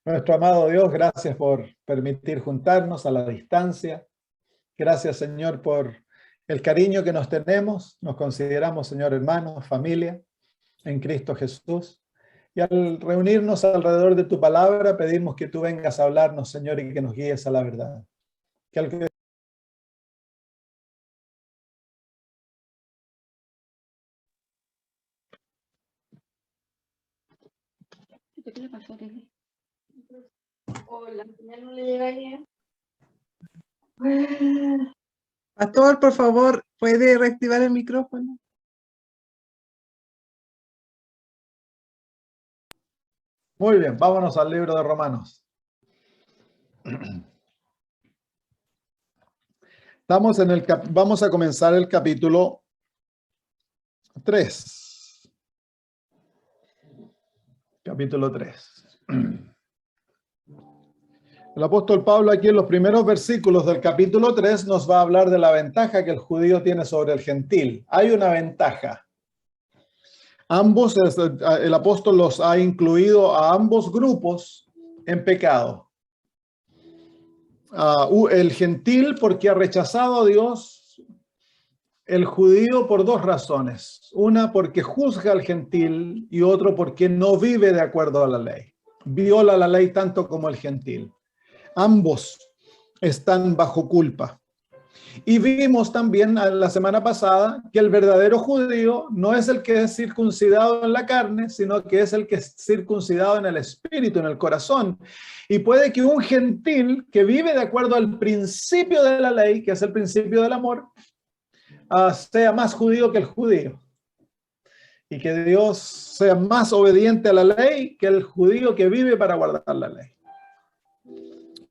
Nuestro amado Dios, gracias por permitir juntarnos a la distancia. Gracias, Señor, por el cariño que nos tenemos. Nos consideramos, Señor, hermanos, familia en Cristo Jesús. Y al reunirnos alrededor de tu palabra, pedimos que tú vengas a hablarnos, Señor, y que nos guíes a la verdad. ¿Qué le pasó a Tele? O la señal no le llegaría. Pastor, por favor, ¿puede reactivar el micrófono? Muy bien, vámonos al libro de Romanos. Vamos a comenzar el capítulo 3. Capítulo 3. El apóstol Pablo aquí en los primeros versículos del capítulo 3 nos va a hablar de la ventaja que el judío tiene sobre el gentil. Hay una ventaja. El apóstol los ha incluido a ambos grupos en pecado. El gentil porque ha rechazado a Dios, el judío por dos razones. Una porque juzga al gentil y otro porque no vive de acuerdo a la ley. Viola la ley tanto como el gentil. Ambos están bajo culpa. Y vimos también la semana pasada que el verdadero judío no es el que es circuncidado en la carne, sino que es el que es circuncidado en el espíritu, en el corazón. Y puede que un gentil que vive de acuerdo al principio de la ley, que es el principio del amor, sea más judío que el judío. Y que Dios sea más obediente a la ley que el judío que vive para guardar la ley.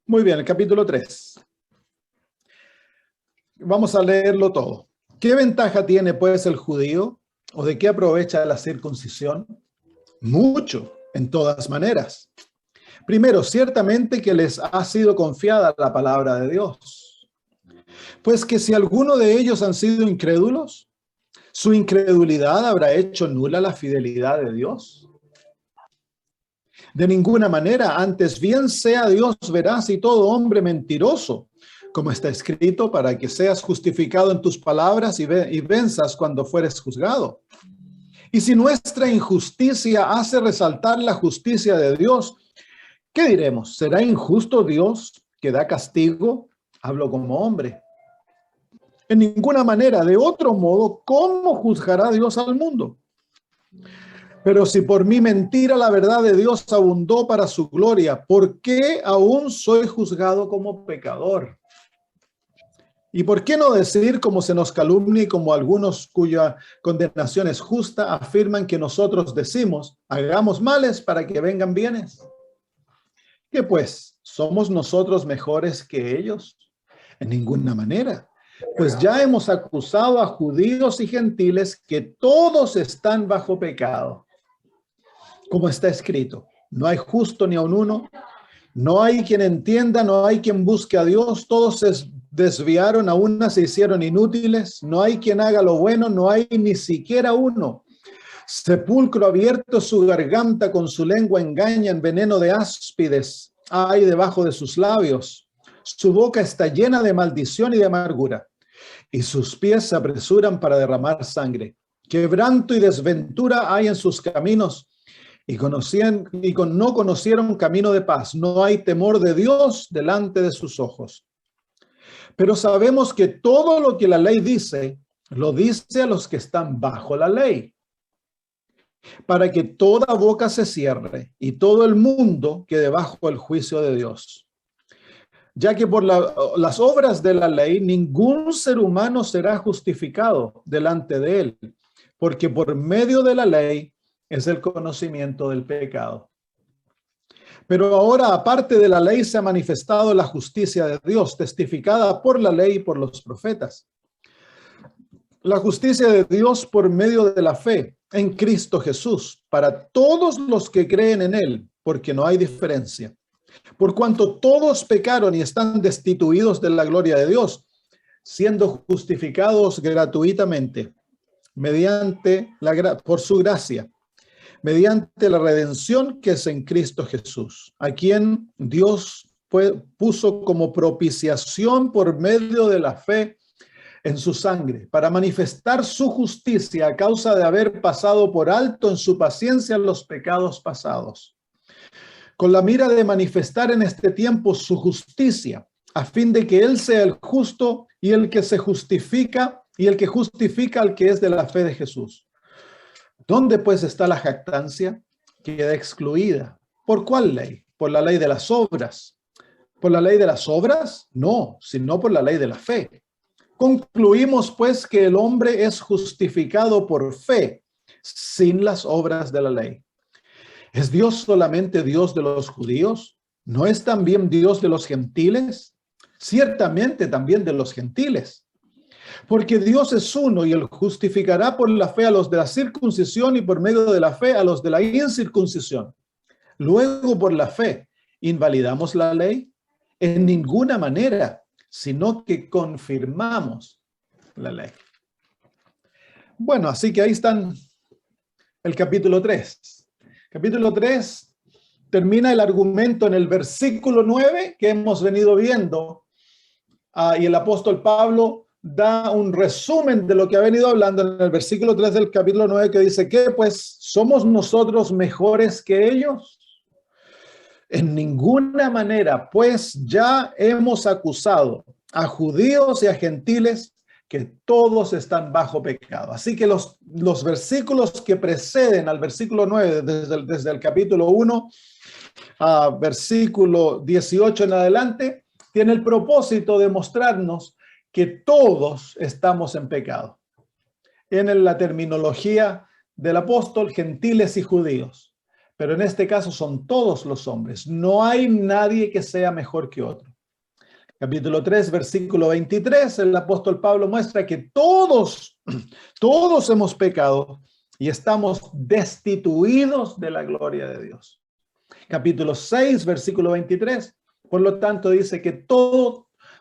Muy bien, el capítulo 3. Vamos a leerlo todo. ¿Qué ventaja tiene pues el judío? ¿O de qué aprovecha la circuncisión? Mucho, en todas maneras. Primero, ciertamente que les ha sido confiada la palabra de Dios. Pues que si alguno de ellos han sido incrédulos, su incredulidad habrá hecho nula la fidelidad de Dios. De ninguna manera, antes bien sea Dios veraz y todo hombre mentiroso, como está escrito, para que seas justificado en tus palabras y venzas cuando fueres juzgado. Y si nuestra injusticia hace resaltar la justicia de Dios, ¿qué diremos? ¿Será injusto Dios que da castigo? Hablo como hombre. En ninguna manera, de otro modo, ¿cómo juzgará Dios al mundo? Pero si por mi mentira la verdad de Dios abundó para su gloria, ¿por qué aún soy juzgado como pecador? ¿Y por qué no decir, como se nos calumnia y como algunos cuya condenación es justa, afirman que nosotros decimos, hagamos males para que vengan bienes? ¿Qué pues? ¿Somos nosotros mejores que ellos? En ninguna manera. Pues ya hemos acusado a judíos y gentiles que todos están bajo pecado. Como está escrito, no hay justo ni aun uno, no hay quien entienda, no hay quien busque a Dios, todos se desviaron, a una se hicieron inútiles, no hay quien haga lo bueno, no hay ni siquiera uno. Sepulcro abierto su garganta, con su lengua engañan, veneno de áspides hay debajo de sus labios. Su boca está llena de maldición y de amargura, y sus pies se apresuran para derramar sangre. Quebranto y desventura hay en sus caminos, no conocieron camino de paz. No hay temor de Dios delante de sus ojos. Pero sabemos que todo lo que la ley dice, lo dice a los que están bajo la ley, para que toda boca se cierre y todo el mundo quede bajo el juicio de Dios. Ya que por las obras de la ley, ningún ser humano será justificado delante de él, porque por medio de la ley es el conocimiento del pecado. Pero ahora, aparte de la ley, se ha manifestado la justicia de Dios, testificada por la ley y por los profetas. La justicia de Dios por medio de la fe en Cristo Jesús, para todos los que creen en él, porque no hay diferencia. Por cuanto todos pecaron y están destituidos de la gloria de Dios, siendo justificados gratuitamente, por su gracia, mediante la redención que es en Cristo Jesús, a quien Dios puso como propiciación por medio de la fe en su sangre, para manifestar su justicia a causa de haber pasado por alto en su paciencia los pecados pasados, con la mira de manifestar en este tiempo su justicia, a fin de que Él sea el justo y el que se justifica, y el que justifica al que es de la fe de Jesús. ¿Dónde pues está la jactancia? Queda excluida. ¿Por cuál ley? ¿Por la ley de las obras? ¿Por la ley de las obras? No, sino por la ley de la fe. Concluimos pues que el hombre es justificado por fe, sin las obras de la ley. ¿Es Dios solamente Dios de los judíos? ¿No es también Dios de los gentiles? Ciertamente también de los gentiles. Porque Dios es uno y Él justificará por la fe a los de la circuncisión y por medio de la fe a los de la incircuncisión. Luego por la fe, ¿invalidamos la ley? En ninguna manera, sino que confirmamos la ley. Bueno, así que ahí están el capítulo 3. Capítulo 3 termina el argumento en el versículo 9 que hemos venido viendo. Y el apóstol Pablo da un resumen de lo que ha venido hablando en el versículo 3 del capítulo 9, que dice que pues somos nosotros mejores que ellos. En ninguna manera, pues ya hemos acusado a judíos y a gentiles que todos están bajo pecado. Así que los versículos que preceden al versículo 9, desde el capítulo 1 a versículo 18 en adelante, tiene el propósito de mostrarnos que todos estamos en pecado. En la terminología del apóstol, gentiles y judíos. Pero en este caso son todos los hombres. No hay nadie que sea mejor que otro. Capítulo 3, versículo 23, el apóstol Pablo muestra que todos hemos pecado y estamos destituidos de la gloria de Dios. Capítulo 6, versículo 23, por lo tanto dice que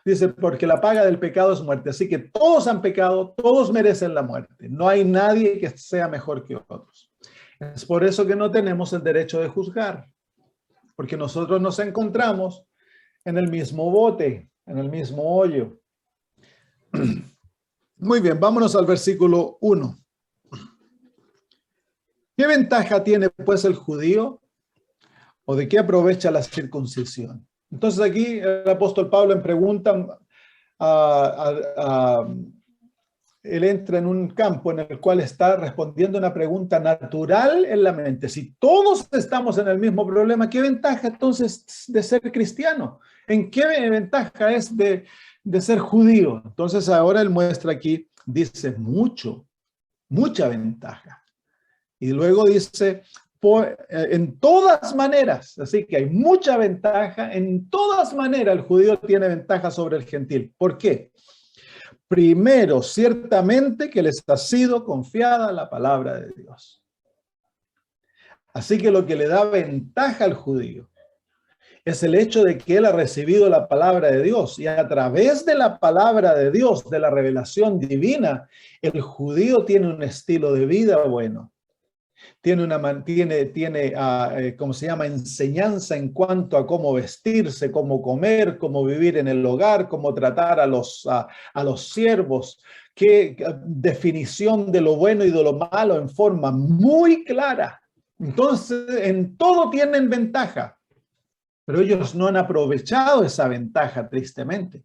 dice, porque la paga del pecado es muerte. Así que todos han pecado, todos merecen la muerte. No hay nadie que sea mejor que otros. Es por eso que no tenemos el derecho de juzgar, porque nosotros nos encontramos en el mismo bote, en el mismo hoyo. Muy bien, vámonos al versículo 1. ¿Qué ventaja tiene pues el judío? ¿O de qué aprovecha la circuncisión? Entonces aquí el apóstol Pablo en pregunta, él entra en un campo en el cual está respondiendo una pregunta natural en la mente. Si todos estamos en el mismo problema, ¿qué ventaja entonces de ser cristiano? ¿En qué ventaja es de ser judío? Entonces ahora él muestra aquí, dice mucha ventaja. Y luego dice, en todas maneras, así que hay mucha ventaja, en todas maneras el judío tiene ventaja sobre el gentil. ¿Por qué? Primero, ciertamente que les ha sido confiada la palabra de Dios. Así que lo que le da ventaja al judío es el hecho de que él ha recibido la palabra de Dios, y a través de la palabra de Dios, de la revelación divina, el judío tiene un estilo de vida bueno. Tiene ¿cómo se llama? Enseñanza en cuanto a cómo vestirse, cómo comer, cómo vivir en el hogar, cómo tratar a los siervos. Qué definición de lo bueno y de lo malo en forma muy clara. Entonces, en todo tienen ventaja, pero ellos no han aprovechado esa ventaja, tristemente.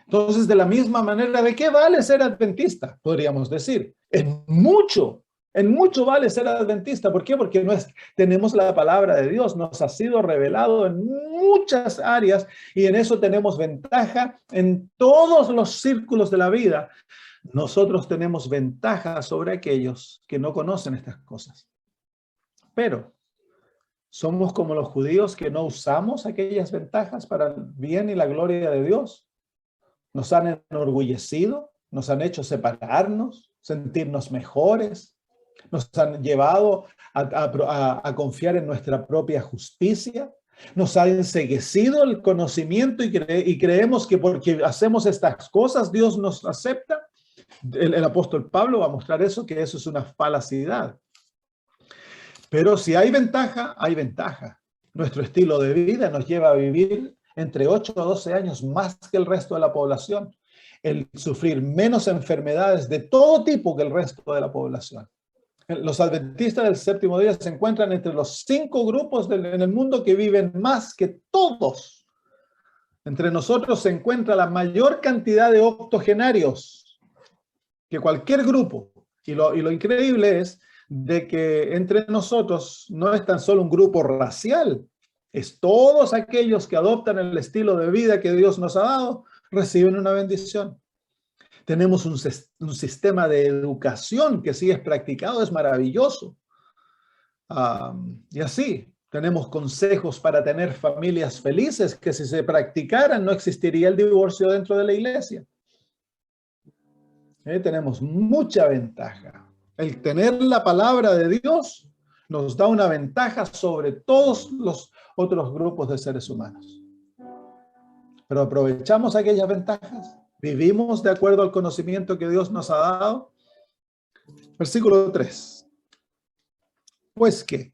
Entonces, de la misma manera, ¿de qué vale ser adventista? Podríamos decir, en mucho vale ser adventista. ¿Por qué? Porque tenemos la palabra de Dios, nos ha sido revelado en muchas áreas y en eso tenemos ventaja en todos los círculos de la vida. Nosotros tenemos ventaja sobre aquellos que no conocen estas cosas. Pero somos como los judíos que no usamos aquellas ventajas para el bien y la gloria de Dios. Nos han enorgullecido, nos han hecho separarnos, sentirnos mejores. Nos han llevado a confiar en nuestra propia justicia. Nos ha enceguecido el conocimiento y creemos que porque hacemos estas cosas Dios nos acepta. El apóstol Pablo va a mostrar eso, que eso es una falacidad. Pero si hay ventaja, hay ventaja. Nuestro estilo de vida nos lleva a vivir entre 8 a 12 años más que el resto de la población. El sufrir menos enfermedades de todo tipo que el resto de la población. Los adventistas del séptimo día se encuentran entre los 5 grupos en el mundo que viven más que todos. Entre nosotros se encuentra la mayor cantidad de octogenarios que cualquier grupo. Y lo increíble es de que entre nosotros no es tan solo un grupo racial, es todos aquellos que adoptan el estilo de vida que Dios nos ha dado, reciben una bendición. Tenemos un sistema de educación que si es practicado es maravilloso. Y así, tenemos consejos para tener familias felices que si se practicaran no existiría el divorcio dentro de la iglesia. Tenemos mucha ventaja. El tener la palabra de Dios nos da una ventaja sobre todos los otros grupos de seres humanos. Pero aprovechamos aquellas ventajas. ¿Vivimos de acuerdo al conocimiento que Dios nos ha dado? Versículo 3. ¿Pues qué?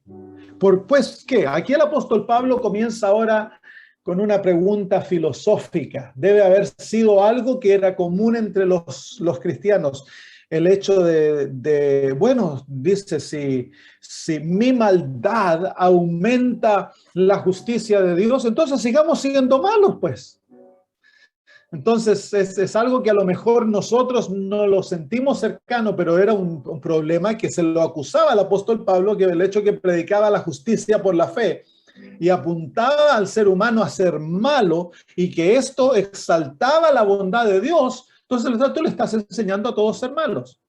Pues qué. Aquí el apóstol Pablo comienza ahora con una pregunta filosófica. Debe haber sido algo que era común entre los cristianos. El hecho bueno, dice, si mi maldad aumenta la justicia de Dios, entonces sigamos siendo malos, pues. Entonces es algo que a lo mejor nosotros no lo sentimos cercano, pero era un problema que se lo acusaba al apóstol Pablo, que el hecho que predicaba la justicia por la fe y apuntaba al ser humano a ser malo y que esto exaltaba la bondad de Dios, entonces tú le estás enseñando a todos a ser malos.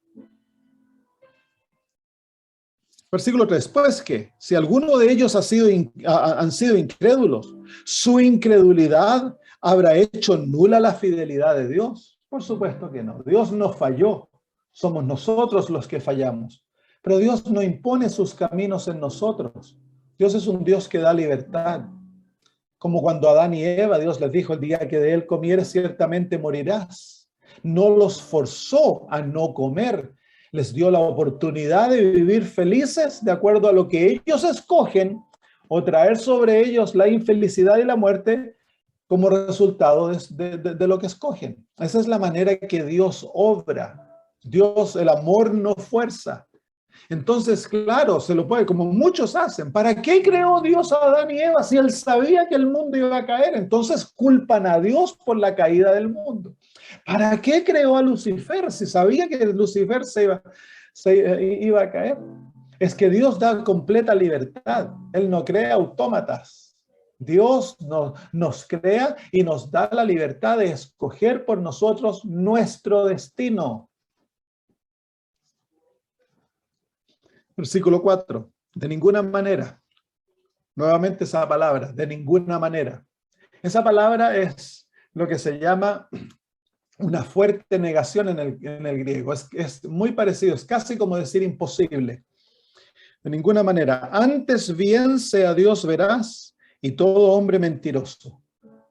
Versículo 3. Pues que si alguno de ellos han sido incrédulos, su incredulidad habrá hecho nula la fidelidad de Dios. Por supuesto que no. Dios no falló. Somos nosotros los que fallamos. Pero Dios no impone sus caminos en nosotros. Dios es un Dios que da libertad. Como cuando Adán y Eva, Dios les dijo, el día que de él comieres ciertamente morirás. No los forzó a no comer. Les dio la oportunidad de vivir felices de acuerdo a lo que ellos escogen o traer sobre ellos la infelicidad y la muerte como resultado de lo que escogen. Esa es la manera que Dios obra. Dios, el amor no fuerza. Entonces, claro, se lo puede, como muchos hacen. ¿Para qué creó Dios a Adán y Eva si él sabía que el mundo iba a caer? Entonces culpan a Dios por la caída del mundo. ¿Para qué creó a Lucifer si sabía que Lucifer se iba a caer? Es que Dios da completa libertad. Él no crea autómatas. Dios nos crea y nos da la libertad de escoger por nosotros nuestro destino. Versículo 4. De ninguna manera. Nuevamente esa palabra, de ninguna manera. Esa palabra es lo que se llama una fuerte negación en el griego. Es muy parecido, es casi como decir imposible. De ninguna manera. Antes bien sea Dios veraz y todo hombre mentiroso,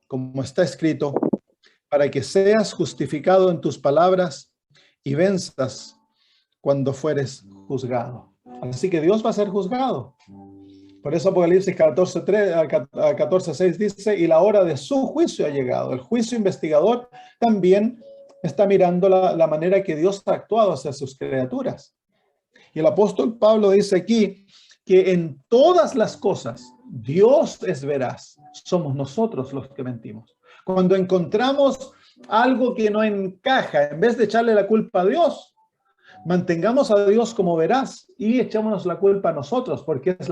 como está escrito, para que seas justificado en tus palabras y venzas cuando fueres juzgado. Así que Dios va a ser juzgado. Por eso Apocalipsis 14:6 dice, y la hora de su juicio ha llegado. El juicio investigador también está mirando la manera que Dios ha actuado hacia sus criaturas. Y el apóstol Pablo dice aquí que en todas las cosas Dios es veraz. Somos nosotros los que mentimos. Cuando encontramos algo que no encaja, en vez de echarle la culpa a Dios, mantengamos a Dios como veraz y echémonos la culpa a nosotros, porque es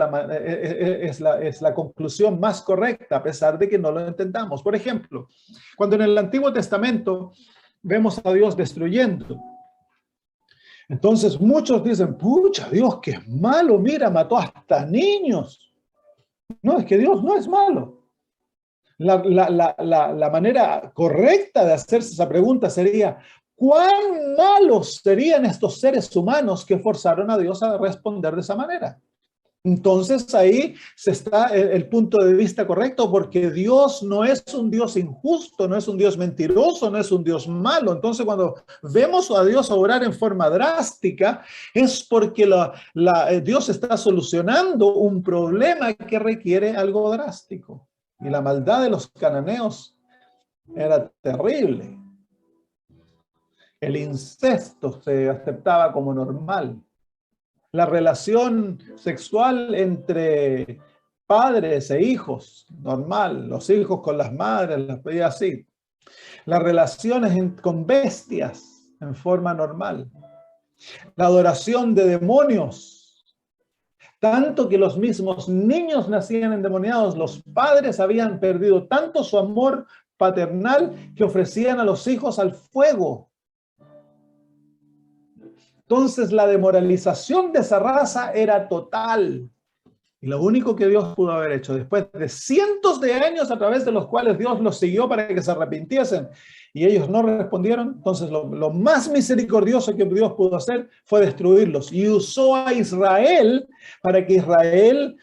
la conclusión más correcta, a pesar de que no lo entendamos. Por ejemplo, cuando en el Antiguo Testamento vemos a Dios destruyendo, entonces muchos dicen, pucha, Dios que es malo, mira, mató hasta niños. No, es que Dios no es malo. La manera correcta de hacerse esa pregunta sería, ¿cuán malos serían estos seres humanos que forzaron a Dios a responder de esa manera? Entonces ahí se está el punto de vista correcto, porque Dios no es un Dios injusto, no es un Dios mentiroso, no es un Dios malo. Entonces cuando vemos a Dios obrar en forma drástica, es porque Dios está solucionando un problema que requiere algo drástico. Y la maldad de los cananeos era terrible. El incesto se aceptaba como normal. La relación sexual entre padres e hijos, normal. Los hijos con las madres, las veía así. Las relaciones con bestias en forma normal. La adoración de demonios. Tanto que los mismos niños nacían endemoniados. Los padres habían perdido tanto su amor paternal que ofrecían a los hijos al fuego. Entonces la demoralización de esa raza era total. Y lo único que Dios pudo haber hecho después de cientos de años a través de los cuales Dios los siguió para que se arrepintiesen y ellos no respondieron, entonces lo más misericordioso que Dios pudo hacer fue destruirlos. Y usó a Israel para que Israel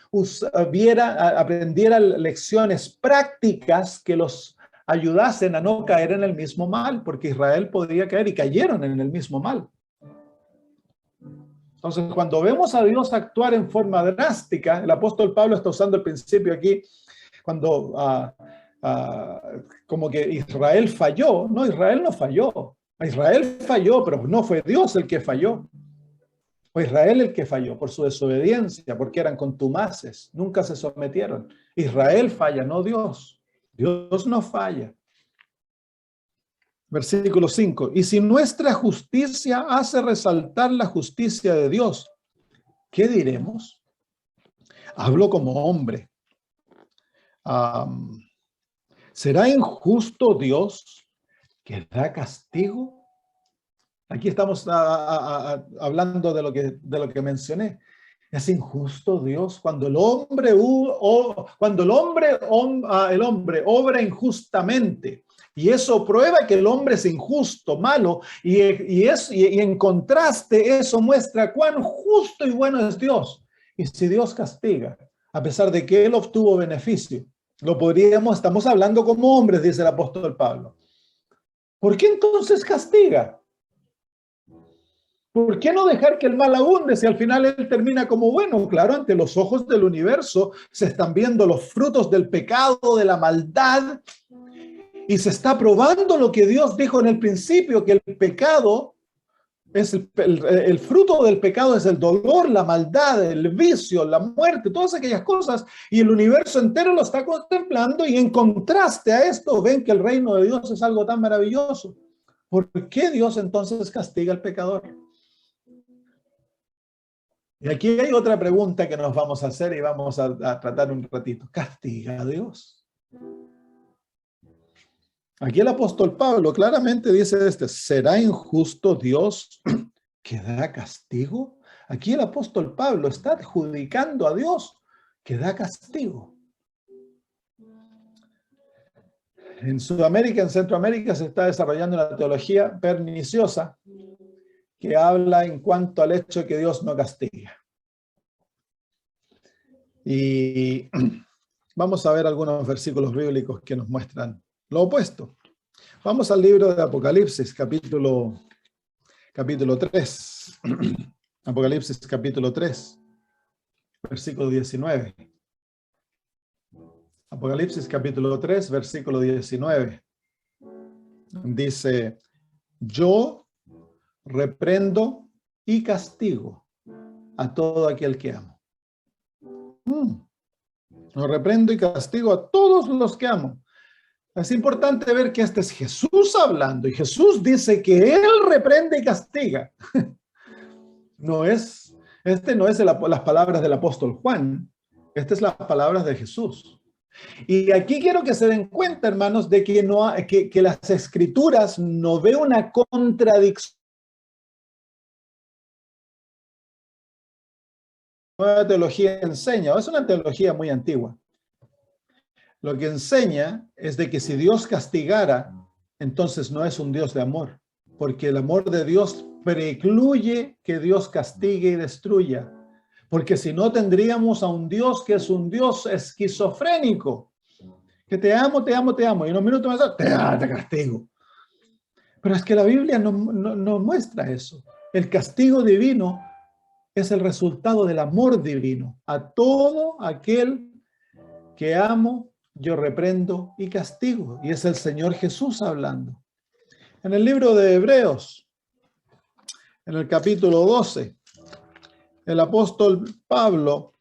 aprendiera lecciones prácticas que los ayudasen a no caer en el mismo mal, porque Israel podría caer y cayeron en el mismo mal. Entonces, cuando vemos a Dios actuar en forma drástica, el apóstol Pablo está usando el principio aquí, cuando como que Israel falló. No, Israel no falló. Israel falló, pero no fue Dios el que falló. Fue Israel el que falló por su desobediencia, porque eran contumaces, nunca se sometieron. Israel falla, no Dios. Dios no falla. Versículo 5. Y si nuestra justicia hace resaltar la justicia de Dios, ¿qué diremos? Hablo como hombre. ¿Será injusto Dios que da castigo? Aquí estamos hablando de lo que mencioné. ¿Es injusto Dios cuando el hombre obra injustamente? Y eso prueba que el hombre es injusto, malo, y en contraste eso muestra cuán justo y bueno es Dios. Y si Dios castiga, a pesar de que él obtuvo beneficio, estamos hablando como hombres, dice el apóstol Pablo. ¿Por qué entonces castiga? ¿Por qué no dejar que el mal abunde si al final él termina como bueno? Claro, ante los ojos del universo se están viendo los frutos del pecado, de la maldad, y se está probando lo que Dios dijo en el principio, que el pecado es el fruto del pecado es el dolor, la maldad, el vicio, la muerte, todas aquellas cosas, y el universo entero lo está contemplando, y en contraste a esto ven que el reino de Dios es algo tan maravilloso. ¿Por qué Dios entonces castiga al pecador? Y aquí hay otra pregunta que nos vamos a hacer y vamos a tratar un ratito. ¿Castiga a Dios? Aquí el apóstol Pablo claramente dice ¿será injusto Dios que da castigo? Aquí el apóstol Pablo está adjudicando a Dios que da castigo. En Sudamérica, en Centroamérica se está desarrollando una teología perniciosa que habla en cuanto al hecho de que Dios no castiga. Y vamos a ver algunos versículos bíblicos que nos muestran lo opuesto. Vamos al libro de Apocalipsis, capítulo 3. Apocalipsis, capítulo 3, versículo 19. Apocalipsis, capítulo 3, versículo 19. Dice, yo reprendo y castigo a todo aquel que amo. Lo reprendo y castigo a todos los que amo. Es importante ver que este es Jesús hablando, y Jesús dice que Él reprende y castiga. No es las palabras del apóstol Juan, estas son las palabras de Jesús. Y aquí quiero que se den cuenta, hermanos, de que las Escrituras no ven una contradicción. La nueva teología enseña, es una teología muy antigua. Lo que enseña es de que si Dios castigara, entonces no es un Dios de amor, porque el amor de Dios precluye que Dios castigue y destruya. Porque si no tendríamos a un Dios que es un Dios esquizofrénico. Que te amo, te amo, te amo. Y en un minuto más te castigo. Pero es que la Biblia no muestra eso. El castigo divino es el resultado del amor divino. A todo aquel que amo, yo reprendo y castigo. Y es el Señor Jesús hablando. En el libro de Hebreos, en el capítulo 12, el apóstol Pablo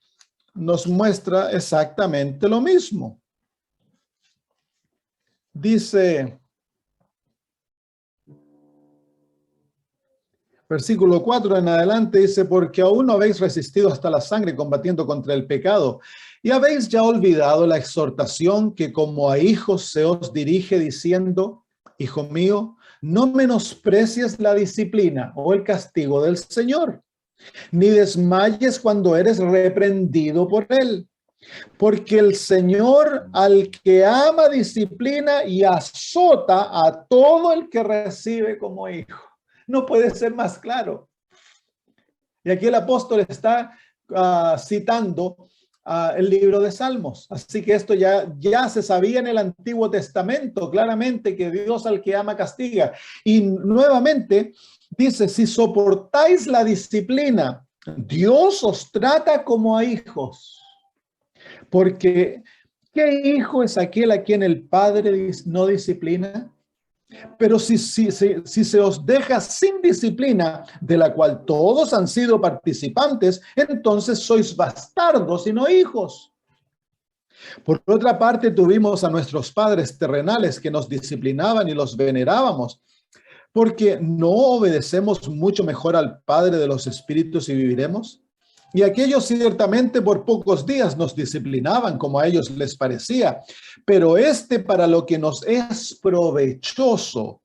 nos muestra exactamente lo mismo. Dice, versículo 4 en adelante, dice, porque aún no habéis resistido hasta la sangre combatiendo contra el pecado, y habéis ya olvidado la exhortación que como a hijos se os dirige diciendo, hijo mío, no menosprecies la disciplina o el castigo del Señor, ni desmayes cuando eres reprendido por él. Porque el Señor al que ama disciplina y azota a todo el que recibe como hijo. No puede ser más claro. Y aquí el apóstol está citando el libro de Salmos. Así que esto ya se sabía en el Antiguo Testamento claramente que Dios al que ama castiga. Y nuevamente dice, si soportáis la disciplina, Dios os trata como a hijos. Porque, ¿qué hijo es aquel a quien el Padre no disciplina? Pero si se os deja sin disciplina, de la cual todos han sido participantes, entonces sois bastardos y no hijos. Por otra parte, tuvimos a nuestros padres terrenales que nos disciplinaban y los venerábamos, porque no obedecemos mucho mejor al Padre de los Espíritus y viviremos. Y aquellos ciertamente por pocos días nos disciplinaban como a ellos les parecía, pero para lo que nos es provechoso,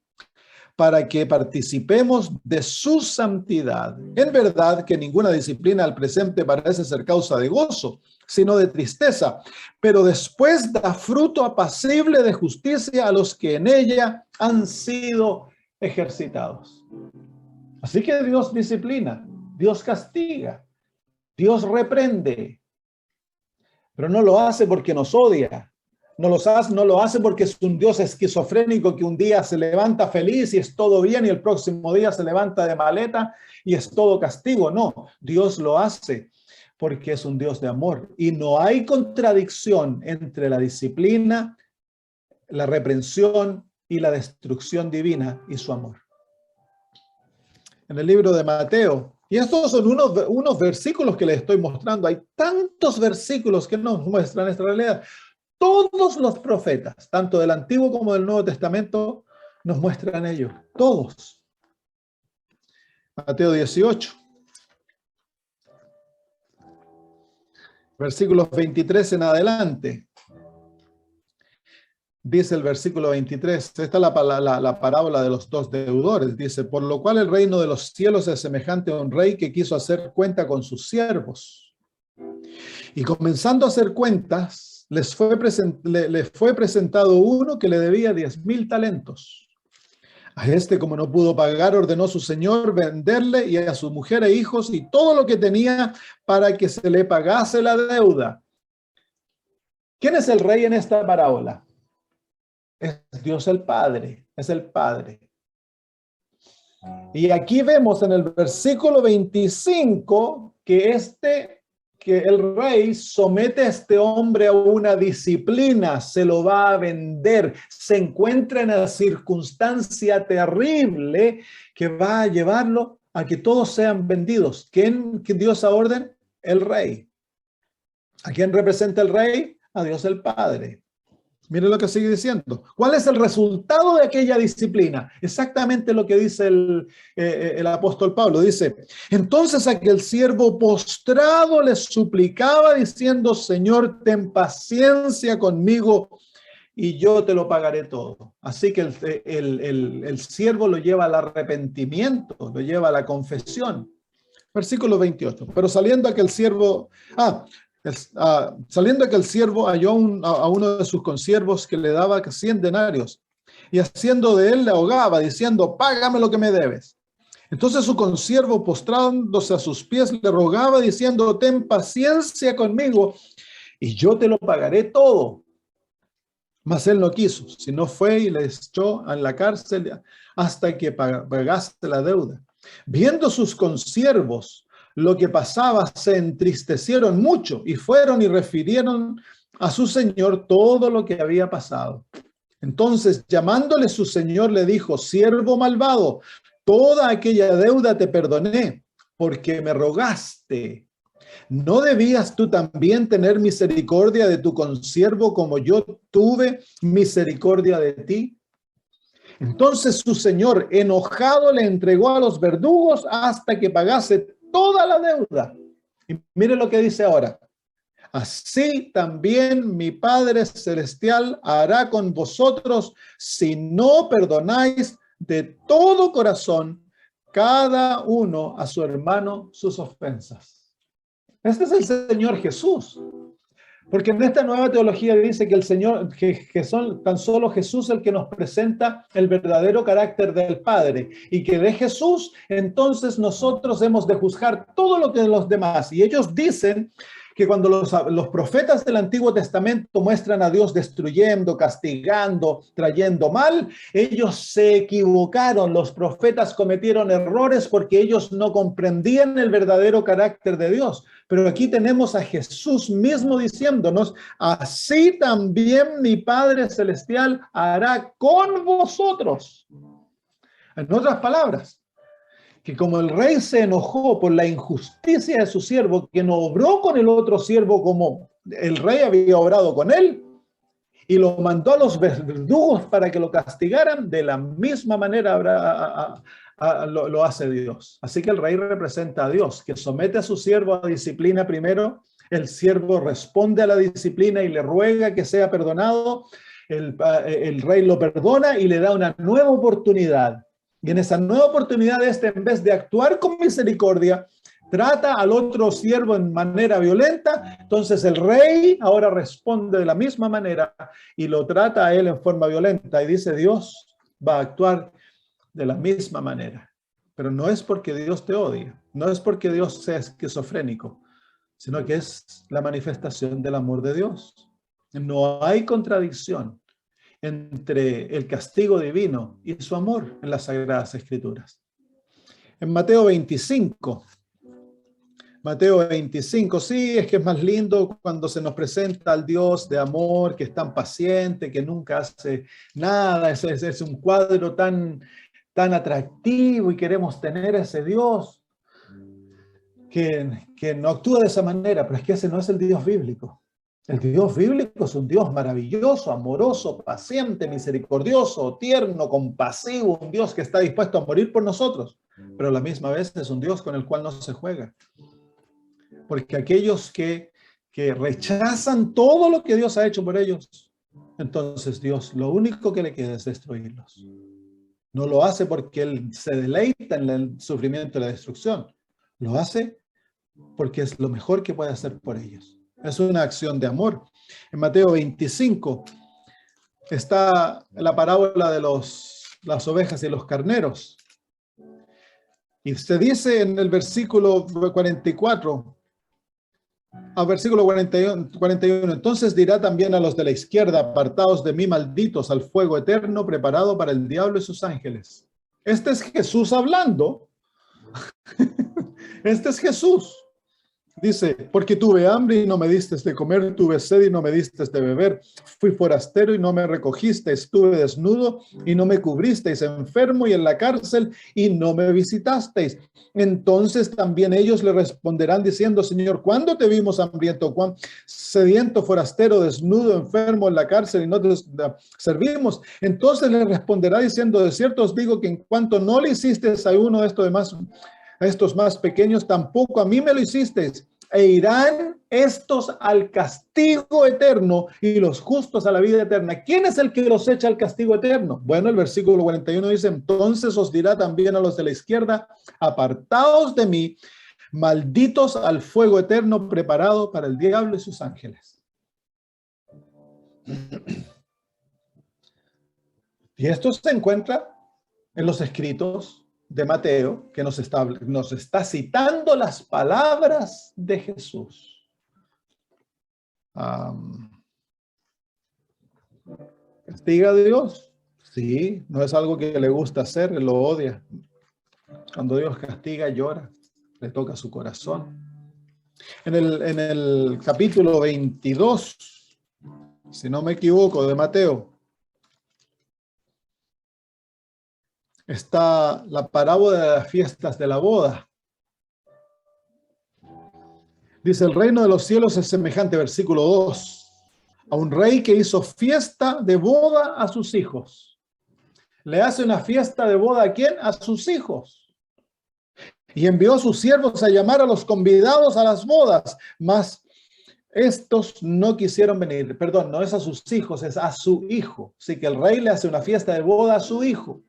para que participemos de su santidad. En verdad que ninguna disciplina al presente parece ser causa de gozo, sino de tristeza, pero después da fruto apacible de justicia a los que en ella han sido ejercitados. Así que Dios disciplina, Dios castiga, Dios reprende, pero no lo hace porque nos odia. No lo hace porque es un Dios esquizofrénico que un día se levanta feliz y es todo bien y el próximo día se levanta de maleta y es todo castigo. No, Dios lo hace porque es un Dios de amor. Y no hay contradicción entre la disciplina, la reprensión y la destrucción divina y su amor. En el libro de Mateo, y estos son unos versículos que les estoy mostrando. Hay tantos versículos que nos muestran esta realidad. Todos los profetas, tanto del Antiguo como del Nuevo Testamento, nos muestran ello. Todos. Mateo 18. Versículos 23 en adelante. Dice el versículo 23, esta es la parábola de los dos deudores. Dice, por lo cual el reino de los cielos es semejante a un rey que quiso hacer cuenta con sus siervos. Y comenzando a hacer cuentas, les fue presentado uno que le debía 10,000 talentos. A este, como no pudo pagar, ordenó su señor venderle y a su mujer e hijos y todo lo que tenía para que se le pagase la deuda. ¿Quién es el rey en esta parábola? Es Dios el Padre, es el Padre. Y aquí vemos en el versículo 25 que el rey somete a este hombre a una disciplina, se lo va a vender, se encuentra en una circunstancia terrible que va a llevarlo a que todos sean vendidos. ¿Quién dio esa orden? El rey. ¿A quién representa el rey? A Dios el Padre. Miren lo que sigue diciendo. ¿Cuál es el resultado de aquella disciplina? Exactamente lo que dice el apóstol Pablo. Dice, entonces aquel siervo postrado le suplicaba diciendo, Señor, ten paciencia conmigo y yo te lo pagaré todo. Así que el siervo lo lleva al arrepentimiento, lo lleva a la confesión. Versículo 28. Pero saliendo aquel siervo... saliendo aquel siervo halló a uno de sus consiervos que le daba 100 denarios y haciendo de él le ahogaba diciendo, págame lo que me debes. Entonces su consiervo, postrándose a sus pies, le rogaba diciendo: ten paciencia conmigo y yo te lo pagaré todo. Mas él no quiso, sino fue y le echó en la cárcel hasta que pagase la deuda. Viendo sus consiervos lo que pasaba, se entristecieron mucho y fueron y refirieron a su señor todo lo que había pasado. Entonces, llamándole su señor, le dijo: siervo malvado, toda aquella deuda te perdoné, porque me rogaste. ¿No debías tú también tener misericordia de tu consiervo como yo tuve misericordia de ti? Entonces su señor, enojado, le entregó a los verdugos hasta que pagase toda la deuda. Y mire lo que dice ahora: así también mi Padre Celestial hará con vosotros si no perdonáis de todo corazón cada uno a su hermano sus ofensas. Este es el Señor Jesús. Porque en esta nueva teología dice que el Señor, que son tan solo Jesús el que nos presenta el verdadero carácter del Padre, y que de Jesús entonces nosotros hemos de juzgar todo lo que de los demás. Y ellos dicen que cuando los profetas del Antiguo Testamento muestran a Dios destruyendo, castigando, trayendo mal, ellos se equivocaron. Los profetas cometieron errores porque ellos no comprendían el verdadero carácter de Dios. Pero aquí tenemos a Jesús mismo diciéndonos: así también mi Padre Celestial hará con vosotros. En otras palabras, que como el rey se enojó por la injusticia de su siervo, que no obró con el otro siervo como el rey había obrado con él, y lo mandó a los verdugos para que lo castigaran, de la misma manera lo hace Dios. Así que el rey representa a Dios, que somete a su siervo a disciplina primero. El siervo responde a la disciplina y le ruega que sea perdonado. El rey lo perdona y le da una nueva oportunidad. Y en esa nueva oportunidad, en vez de actuar con misericordia, trata al otro siervo en manera violenta. Entonces el rey ahora responde de la misma manera y lo trata a él en forma violenta. Y dice: Dios va a actuar de la misma manera. Pero no es porque Dios te odia, no es porque Dios sea esquizofrénico, sino que es la manifestación del amor de Dios. No hay contradicción entre el castigo divino y su amor en las Sagradas Escrituras. En Mateo 25, sí, es que es más lindo cuando se nos presenta al Dios de amor, que es tan paciente, que nunca hace nada. Es un cuadro tan atractivo y queremos tener a ese Dios que no actúa de esa manera, pero es que ese no es el Dios bíblico. El Dios bíblico es un Dios maravilloso, amoroso, paciente, misericordioso, tierno, compasivo, un Dios que está dispuesto a morir por nosotros, pero a la misma vez es un Dios con el cual no se juega. Porque aquellos que rechazan todo lo que Dios ha hecho por ellos, entonces Dios lo único que le queda es destruirlos. No lo hace porque Él se deleita en el sufrimiento y la destrucción. Lo hace porque es lo mejor que puede hacer por ellos. Es una acción de amor. En Mateo 25 está la parábola de las ovejas y los carneros. Y se dice en el versículo 44, al versículo 41, entonces dirá también a los de la izquierda: apartaos de mí, malditos, al fuego eterno preparado para el diablo y sus ángeles. Este es Jesús hablando. Este es Jesús. Dice: porque tuve hambre y no me disteis de comer, tuve sed y no me disteis de beber, fui forastero y no me recogisteis, estuve desnudo y no me cubristeis, enfermo y en la cárcel y no me visitasteis. Entonces también ellos le responderán diciendo: Señor, ¿cuándo te vimos hambriento, sediento, forastero, desnudo, enfermo, en la cárcel y no te servimos? Entonces le responderá diciendo: de cierto os digo que en cuanto no le hicisteis a uno de estos demás, a estos más pequeños, tampoco a mí me lo hicisteis. E irán estos al castigo eterno y los justos a la vida eterna. ¿Quién es el que los echa al castigo eterno? Bueno, el versículo 41 dice: entonces os dirá también a los de la izquierda: apartaos de mí, malditos, al fuego eterno preparado para el diablo y sus ángeles. Y esto se encuentra en los escritos de Mateo, que nos está citando las palabras de Jesús. ¿Castiga a Dios? Sí, no es algo que le gusta hacer, él lo odia. Cuando Dios castiga, llora, le toca su corazón. En el capítulo 22, si no me equivoco, de Mateo, está la parábola de las fiestas de la boda. Dice, el reino de los cielos es semejante, versículo 2, a un rey que hizo fiesta de boda a sus hijos. ¿Le hace una fiesta de boda a quién? A sus hijos. Y envió a sus siervos a llamar a los convidados a las bodas, mas estos no quisieron venir. Perdón, no es a sus hijos, es a su hijo. Así que el rey le hace una fiesta de boda a su hijo.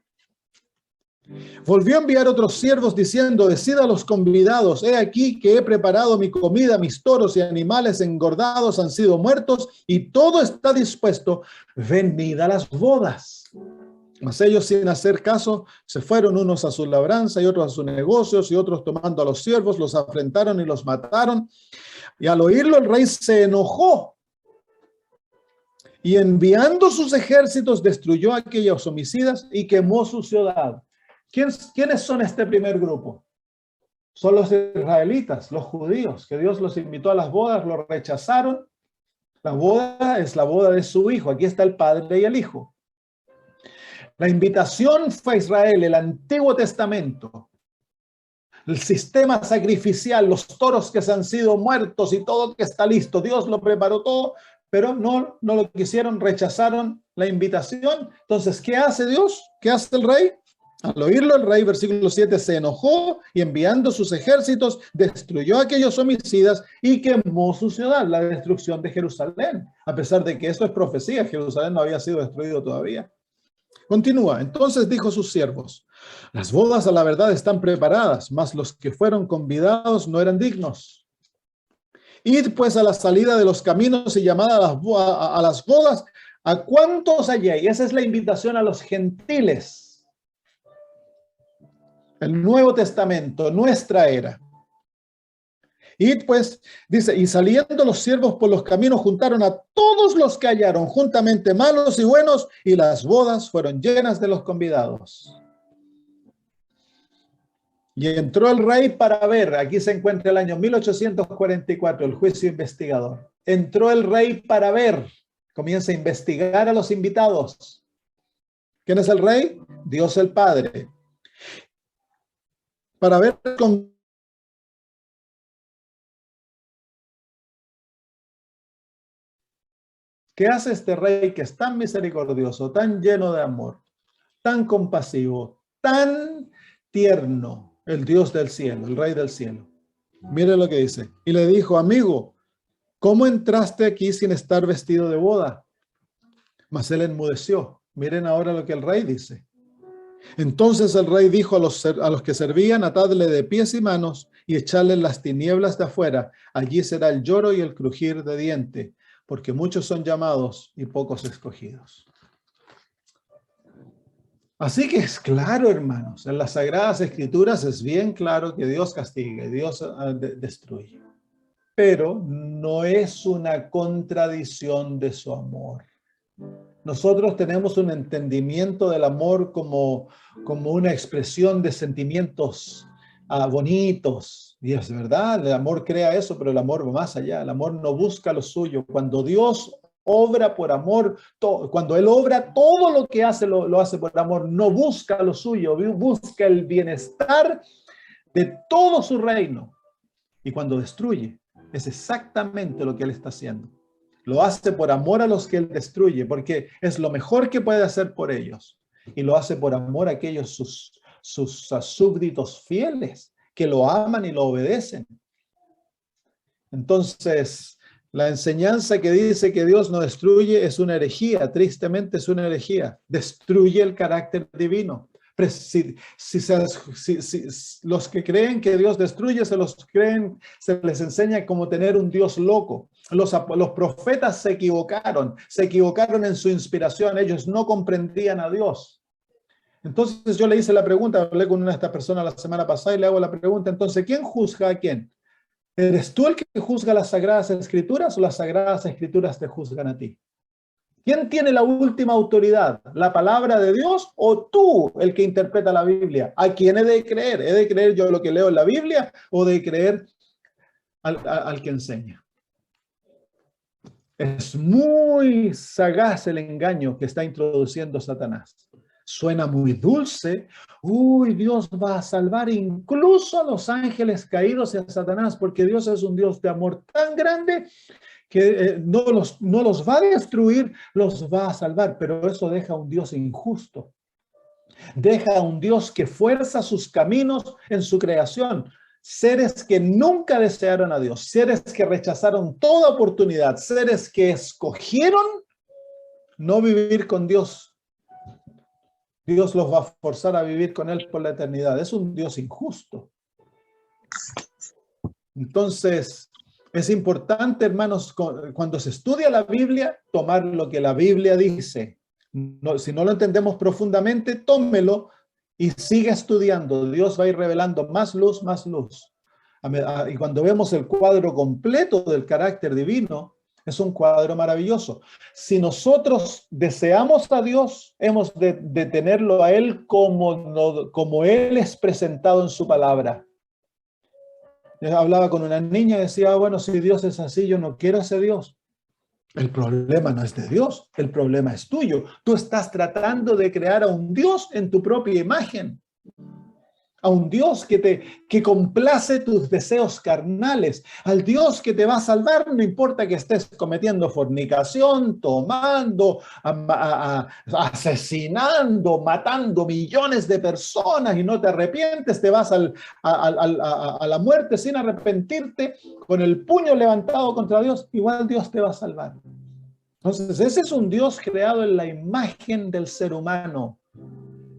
Volvió a enviar otros siervos diciendo, decid a los convidados, he aquí que he preparado mi comida, mis toros y animales engordados han sido muertos y todo está dispuesto, venid a las bodas. Mas ellos, sin hacer caso, se fueron, unos a su labranza y otros a sus negocios, y otros tomando a los siervos los afrentaron y los mataron. Y al oírlo el rey se enojó y enviando sus ejércitos destruyó a aquellos homicidas y quemó su ciudad. ¿Quiénes son este primer grupo? Son los israelitas, los judíos, que Dios los invitó a las bodas, los rechazaron. La boda es la boda de su hijo. Aquí está el padre y el hijo. La invitación fue a Israel, el Antiguo Testamento. El sistema sacrificial, los toros que se han sido muertos y todo que está listo. Dios lo preparó todo, pero no lo quisieron, rechazaron la invitación. Entonces, ¿qué hace Dios? ¿Qué hace el rey? Al oírlo, el rey, versículo 7, se enojó y enviando sus ejércitos, destruyó a aquellos homicidas y quemó su ciudad, la destrucción de Jerusalén. A pesar de que esto es profecía, Jerusalén no había sido destruido todavía. Continúa, entonces dijo a sus siervos, las bodas a la verdad están preparadas, mas los que fueron convidados no eran dignos. Id pues a la salida de los caminos y llamad a las bodas, ¿a cuántos halléis? Esa es la invitación a los gentiles. El Nuevo Testamento, nuestra era. Y pues, dice, y saliendo los siervos por los caminos, juntaron a todos los que hallaron, juntamente malos y buenos, y las bodas fueron llenas de los convidados. Y entró el rey para ver, aquí se encuentra el año 1844, el juicio investigador. Entró el rey para ver, comienza a investigar a los invitados. ¿Quién es el rey? Dios el Padre. Para ver con ¿qué hace este rey que es tan misericordioso, tan lleno de amor, tan compasivo, tan tierno, el Dios del cielo, el rey del cielo? Mire lo que dice. Y le dijo, amigo, ¿cómo entraste aquí sin estar vestido de boda? Mas él enmudeció. Miren ahora lo que el rey dice. Entonces el rey dijo a los que servían, atadle de pies y manos y echadle en las tinieblas de afuera. Allí será el lloro y el crujir de diente, porque muchos son llamados y pocos escogidos. Así que es claro, hermanos, en las Sagradas Escrituras es bien claro que Dios castiga y Dios destruye. Pero no es una contradicción de su amor. Nosotros tenemos un entendimiento del amor como una expresión de sentimientos bonitos. Y es verdad, el amor crea eso, pero el amor va más allá. El amor no busca lo suyo. Cuando Dios obra por amor, cuando Él obra, todo lo que hace lo hace por amor. No busca lo suyo, busca el bienestar de todo su reino. Y cuando destruye, es exactamente lo que Él está haciendo. Lo hace por amor a los que Él destruye, porque es lo mejor que puede hacer por ellos. Y lo hace por amor a aquellos sus súbditos fieles, que lo aman y lo obedecen. Entonces, la enseñanza que dice que Dios no destruye es una herejía, tristemente es una herejía. Destruye el carácter divino. Los que creen que Dios destruye, se les enseña cómo tener un Dios loco. Los profetas se equivocaron en su inspiración, ellos no comprendían a Dios. Entonces yo le hice la pregunta, hablé con una de estas personas la semana pasada y le hago la pregunta, entonces, ¿quién juzga a quién? ¿Eres tú el que juzga las Sagradas Escrituras o las Sagradas Escrituras te juzgan a ti? ¿Quién tiene la última autoridad? ¿La palabra de Dios o tú, el que interpreta la Biblia? ¿A quién he de creer? ¿He de creer yo lo que leo en la Biblia o de creer al que enseña? Es muy sagaz el engaño que está introduciendo Satanás. Suena muy dulce. Uy, Dios va a salvar incluso a los ángeles caídos y a Satanás, porque Dios es un Dios de amor tan grande que no los va a destruir, los va a salvar. Pero eso deja a un Dios injusto. Deja a un Dios que fuerza sus caminos en su creación. Seres que nunca desearon a Dios, seres que rechazaron toda oportunidad, seres que escogieron no vivir con Dios. Dios los va a forzar a vivir con Él por la eternidad. Es un Dios injusto. Entonces, es importante, hermanos, cuando se estudia la Biblia, tomar lo que la Biblia dice. Si no lo entendemos profundamente, tómelo y sigue estudiando. Dios va a ir revelando más luz, más luz. Y cuando vemos el cuadro completo del carácter divino, es un cuadro maravilloso. Si nosotros deseamos a Dios, hemos de tenerlo a Él como Él es presentado en su palabra. Yo hablaba con una niña y decía, bueno, si Dios es así, yo no quiero a ese Dios. El problema no es de Dios, el problema es tuyo. Tú estás tratando de crear a un Dios en tu propia imagen. A un Dios que complace tus deseos carnales, al Dios que te va a salvar, no importa que estés cometiendo fornicación, tomando, asesinando, matando millones de personas y no te arrepientes, te vas a la muerte sin arrepentirte, con el puño levantado contra Dios, igual Dios te va a salvar. Entonces, ese es un Dios creado en la imagen del ser humano.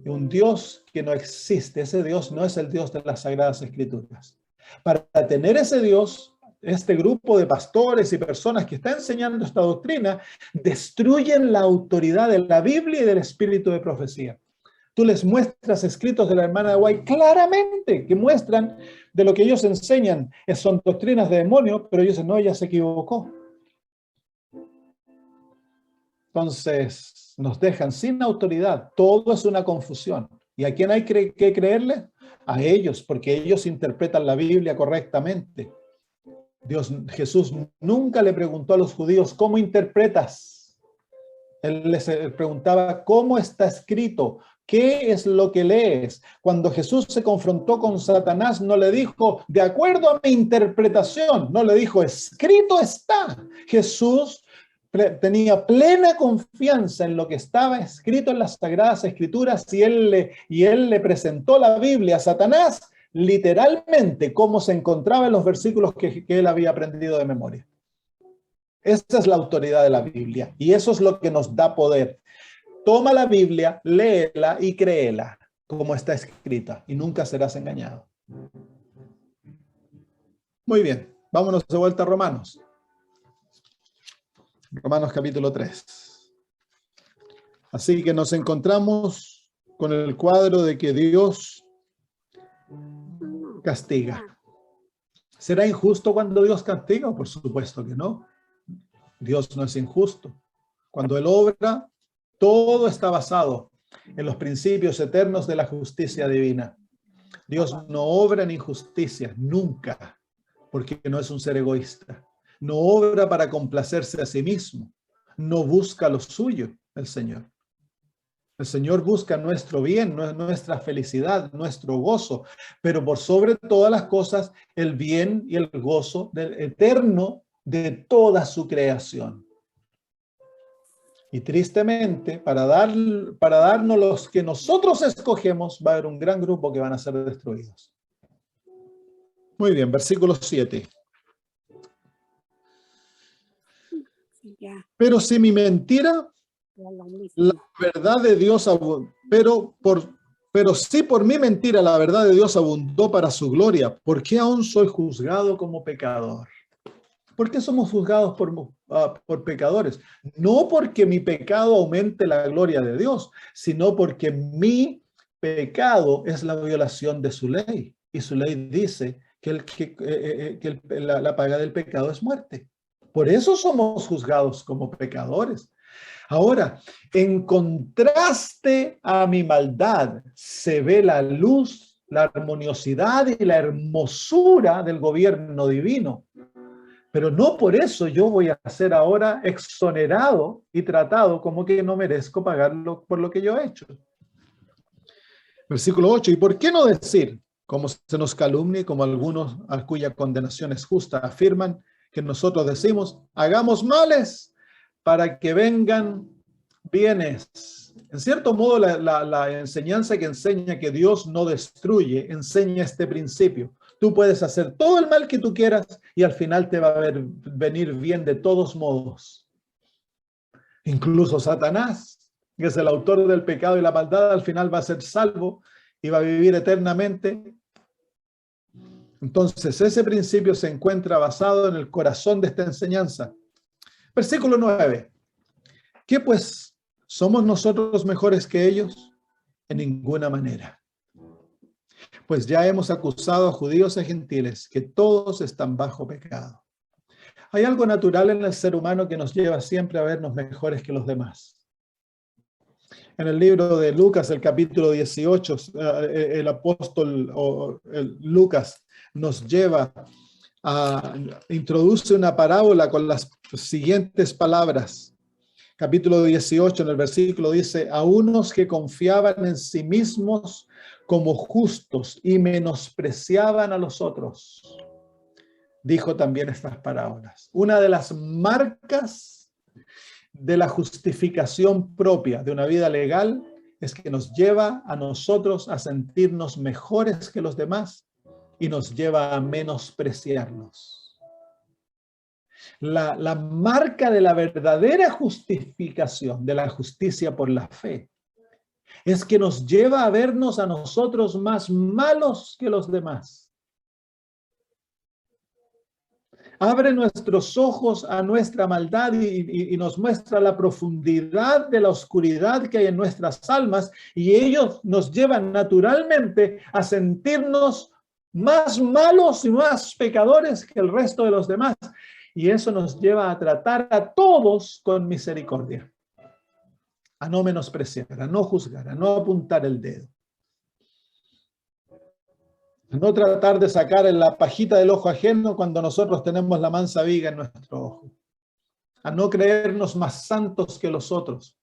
Un Dios que no existe. Ese Dios no es el Dios de las Sagradas Escrituras. Para tener ese Dios, este grupo de pastores y personas que están enseñando esta doctrina, destruyen la autoridad de la Biblia y del espíritu de profecía. Tú les muestras escritos de la hermana de White claramente que muestran de lo que ellos enseñan. Son doctrinas de demonio, pero ellos dicen, no, ella se equivocó. Entonces, nos dejan sin autoridad. Todo es una confusión. ¿Y a quién hay que creerle? A ellos, porque ellos interpretan la Biblia correctamente. Jesús nunca le preguntó a los judíos, ¿cómo interpretas? Él les preguntaba, ¿cómo está escrito? ¿Qué es lo que lees? Cuando Jesús se confrontó con Satanás, no le dijo, de acuerdo a mi interpretación, no le dijo, escrito está. Jesús tenía plena confianza en lo que estaba escrito en las Sagradas Escrituras y él le presentó la Biblia a Satanás literalmente como se encontraba en los versículos que él había aprendido de memoria. Esa es la autoridad de la Biblia y eso es lo que nos da poder. Toma la Biblia, léela y créela como está escrita y nunca serás engañado. Muy bien, vámonos de vuelta a Romanos. Romanos capítulo 3. Así que nos encontramos con el cuadro de que Dios castiga. ¿Será injusto cuando Dios castiga? Por supuesto que no. Dios no es injusto. Cuando Él obra, todo está basado en los principios eternos de la justicia divina. Dios no obra en injusticia, nunca, porque no es un ser egoísta. No obra para complacerse a sí mismo. No busca lo suyo, el Señor. El Señor busca nuestro bien, nuestra felicidad, nuestro gozo, pero por sobre todas las cosas, el bien y el gozo eterno de toda su creación. Y tristemente, para darnos los que nosotros escogemos, va a haber un gran grupo que van a ser destruidos. Muy bien, versículo 7. Pero si mi mentira, la verdad de Dios, pero si por mi mentira la verdad de Dios abundó para su gloria, ¿por qué aún soy juzgado como pecador? ¿Por qué somos juzgados por pecadores? No porque mi pecado aumente la gloria de Dios, sino porque mi pecado es la violación de su ley. Y su ley dice que la paga del pecado es muerte. Por eso somos juzgados como pecadores. Ahora, en contraste a mi maldad, se ve la luz, la armoniosidad y la hermosura del gobierno divino. Pero no por eso yo voy a ser ahora exonerado y tratado como que no merezco pagarlo por lo que yo he hecho. Versículo 8. ¿Y por qué no decir, como se nos calumnia, como algunos a cuya condenación es justa afirman, que nosotros decimos, hagamos males para que vengan bienes? En cierto modo, la enseñanza que enseña que Dios no destruye, enseña este principio. Tú puedes hacer todo el mal que tú quieras y al final te va a venir bien de todos modos. Incluso Satanás, que es el autor del pecado y la maldad, al final va a ser salvo y va a vivir eternamente. Entonces, ese principio se encuentra basado en el corazón de esta enseñanza. Versículo 9. ¿Qué pues? ¿Somos nosotros mejores que ellos? En ninguna manera. Pues ya hemos acusado a judíos y gentiles que todos están bajo pecado. Hay algo natural en el ser humano que nos lleva siempre a vernos mejores que los demás. En el libro de Lucas, el capítulo 18, el apóstol Lucas nos lleva introduce una parábola con las siguientes palabras. Capítulo 18, en el versículo dice, a unos que confiaban en sí mismos como justos y menospreciaban a los otros. Dijo también estas parábolas. Una de las marcas de la justificación propia de una vida legal es que nos lleva a nosotros a sentirnos mejores que los demás y nos lleva a menospreciarlos. La marca de la verdadera justificación, de la justicia por la fe, es que nos lleva a vernos a nosotros más malos que los demás. Abre nuestros ojos a nuestra maldad y nos muestra la profundidad de la oscuridad que hay en nuestras almas, y ellos nos llevan naturalmente a sentirnos más malos y más pecadores que el resto de los demás. Y eso nos lleva a tratar a todos con misericordia, a no menospreciar, a no juzgar, a no apuntar el dedo, a no tratar de sacar en la pajita del ojo ajeno cuando nosotros tenemos la mansa viga en nuestro ojo, a no creernos más santos que los otros.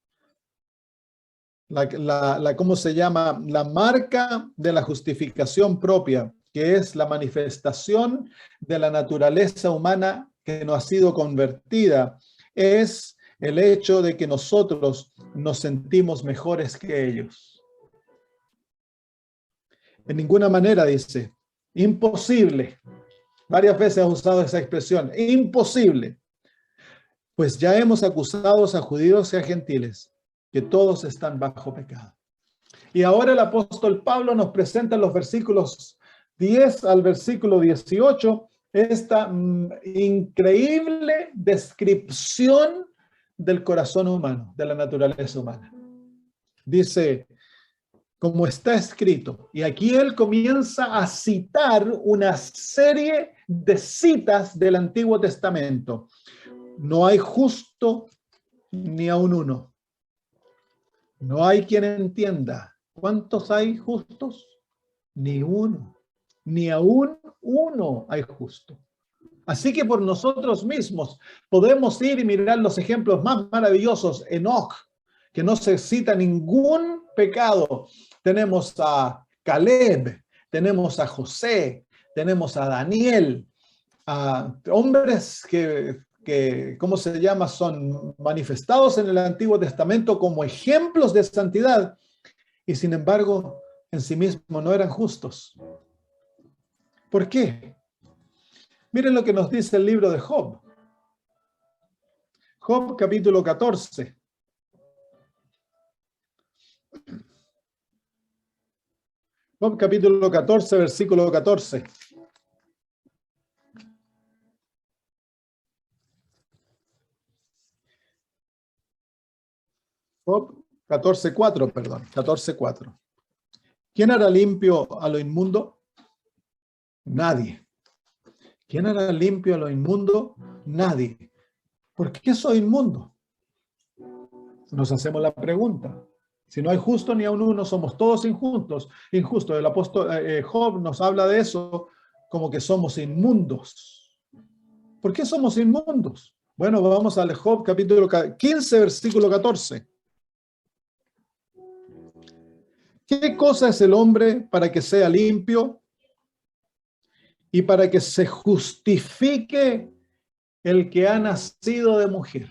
¿Cómo se llama? La marca de la justificación propia, que es la manifestación de la naturaleza humana que no ha sido convertida, es el hecho de que nosotros nos sentimos mejores que ellos. En ninguna manera, dice, imposible. Varias veces ha usado esa expresión, imposible. Pues ya hemos acusado a judíos y a gentiles, que todos están bajo pecado. Y ahora el apóstol Pablo nos presenta en los versículos 10 al versículo 18 esta increíble descripción del corazón humano, de la naturaleza humana. Dice, como está escrito, y aquí él comienza a citar una serie de citas del Antiguo Testamento. No hay justo ni aun uno. No hay quien entienda. ¿Cuántos hay justos? Ni uno. Ni aún uno hay justo. Así que por nosotros mismos podemos ir y mirar los ejemplos más maravillosos. Enoc, que no se cita ningún pecado. Tenemos a Caleb, tenemos a José, tenemos a Daniel, a hombres que ¿cómo se llama? Son manifestados en el Antiguo Testamento como ejemplos de santidad, y sin embargo, en sí mismos no eran justos. ¿Por qué? Miren lo que nos dice el libro de Job. Job capítulo 14. Job capítulo 14, versículo 14. Job 14:4, perdón, 14:4. ¿Quién hará limpio a lo inmundo? Nadie. ¿Quién hará limpio a lo inmundo? Nadie. ¿Por qué soy inmundo? Nos hacemos la pregunta. Si no hay justo ni aun uno, somos todos injustos. El apóstol Job nos habla de eso como que somos inmundos. ¿Por qué somos inmundos? Bueno, vamos al Job capítulo 15, versículo 14. ¿Qué cosa es el hombre para que sea limpio y para que se justifique el que ha nacido de mujer?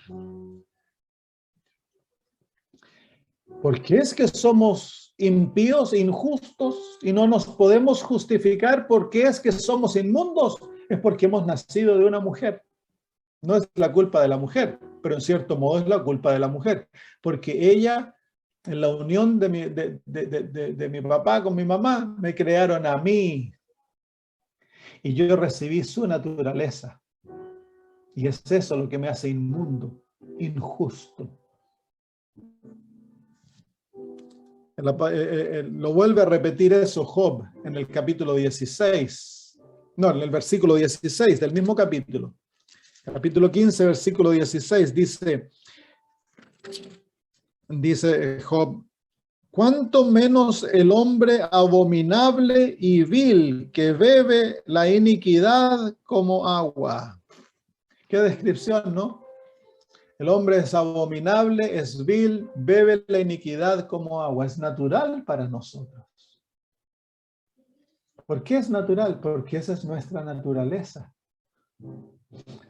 ¿Por qué es que somos impíos, injustos y no nos podemos justificar? ¿Por qué es que somos inmundos? Es porque hemos nacido de una mujer. No es la culpa de la mujer, pero en cierto modo es la culpa de la mujer, porque ella, en la unión de mi papá con mi mamá, me crearon a mí y yo recibí su naturaleza. Y es eso lo que me hace inmundo, injusto. Lo vuelve a repetir eso Job en el capítulo 16. No, en el versículo 16 del mismo capítulo. Capítulo 15, versículo 16 dice Job: ¿cuánto menos el hombre abominable y vil que bebe la iniquidad como agua? Qué descripción, ¿no? El hombre es abominable, es vil, bebe la iniquidad como agua. Es natural para nosotros. ¿Por qué es natural? Porque esa es nuestra naturaleza.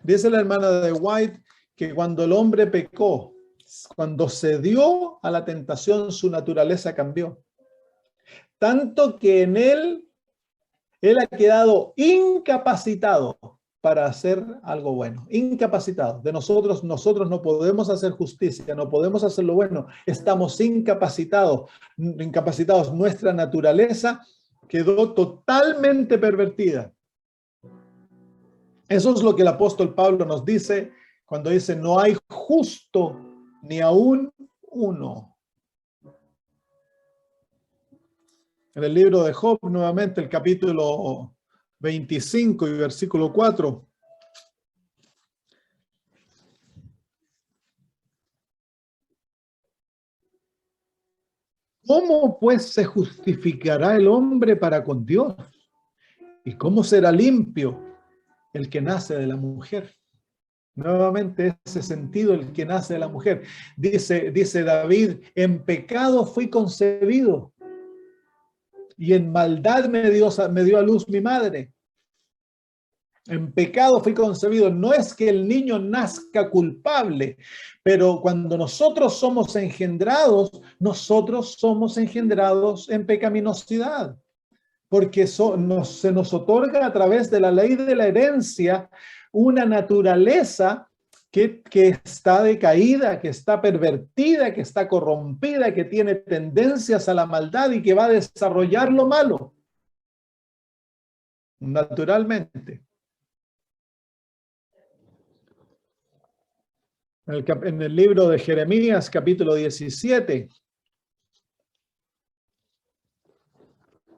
Dice la hermana de White que cuando el hombre pecó, cuando cedió a la tentación, su naturaleza cambió. Tanto que en él ha quedado incapacitado para hacer algo bueno. Incapacitado. De nosotros no podemos hacer justicia, no podemos hacer lo bueno. Estamos incapacitados. Nuestra naturaleza quedó totalmente pervertida. Eso es lo que el apóstol Pablo nos dice cuando dice: no hay justo ni aún uno. En el libro de Job, nuevamente, el capítulo 25 y versículo 4. ¿Cómo pues se justificará el hombre para con Dios? ¿Y cómo será limpio el que nace de la mujer? Nuevamente ese sentido, el que nace de la mujer. Dice David: en pecado fui concebido y en maldad me dio a luz mi madre. En pecado fui concebido. No es que el niño nazca culpable, pero cuando nosotros somos engendrados en pecaminosidad. Porque se nos otorga a través de la ley de la herencia una naturaleza que está decaída, que está pervertida, que está corrompida, que tiene tendencias a la maldad y que va a desarrollar lo malo. Naturalmente. En el libro de Jeremías, capítulo 17,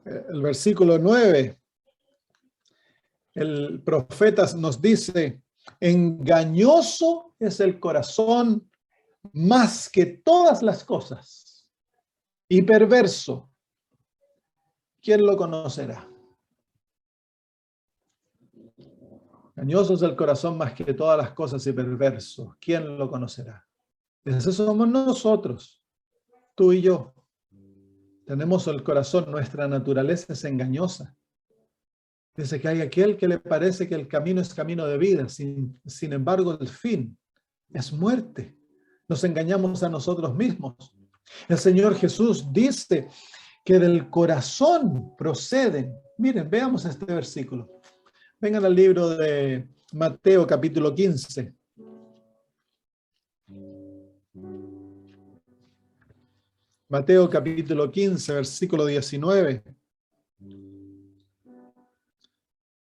el versículo 9, el profeta nos dice: engañoso es el corazón más que todas las cosas y perverso. ¿Quién lo conocerá? Engañoso es el corazón más que todas las cosas y perverso. ¿Quién lo conocerá? Esos somos nosotros, tú y yo. Tenemos el corazón, nuestra naturaleza es engañosa. Dice que hay aquel que le parece que el camino es camino de vida, sin embargo el fin es muerte. Nos engañamos a nosotros mismos. El Señor Jesús dice que del corazón proceden. Miren, veamos este versículo. Vengan al libro de Mateo capítulo 15. Mateo capítulo 15, versículo 19.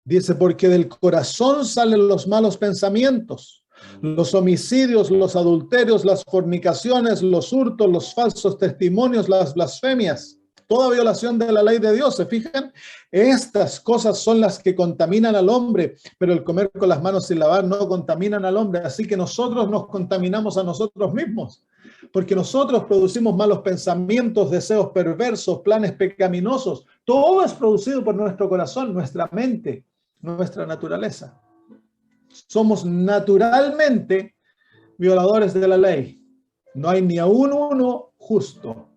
Dice: porque del corazón salen los malos pensamientos, los homicidios, los adulterios, las fornicaciones, los hurtos, los falsos testimonios, las blasfemias. Toda violación de la ley de Dios, ¿se fijan? Estas cosas son las que contaminan al hombre, pero el comer con las manos sin lavar no contaminan al hombre. Así que nosotros nos contaminamos a nosotros mismos, porque nosotros producimos malos pensamientos, deseos perversos, planes pecaminosos. Todo es producido por nuestro corazón, nuestra mente, nuestra naturaleza. Somos naturalmente violadores de la ley. No hay ni aún uno justo.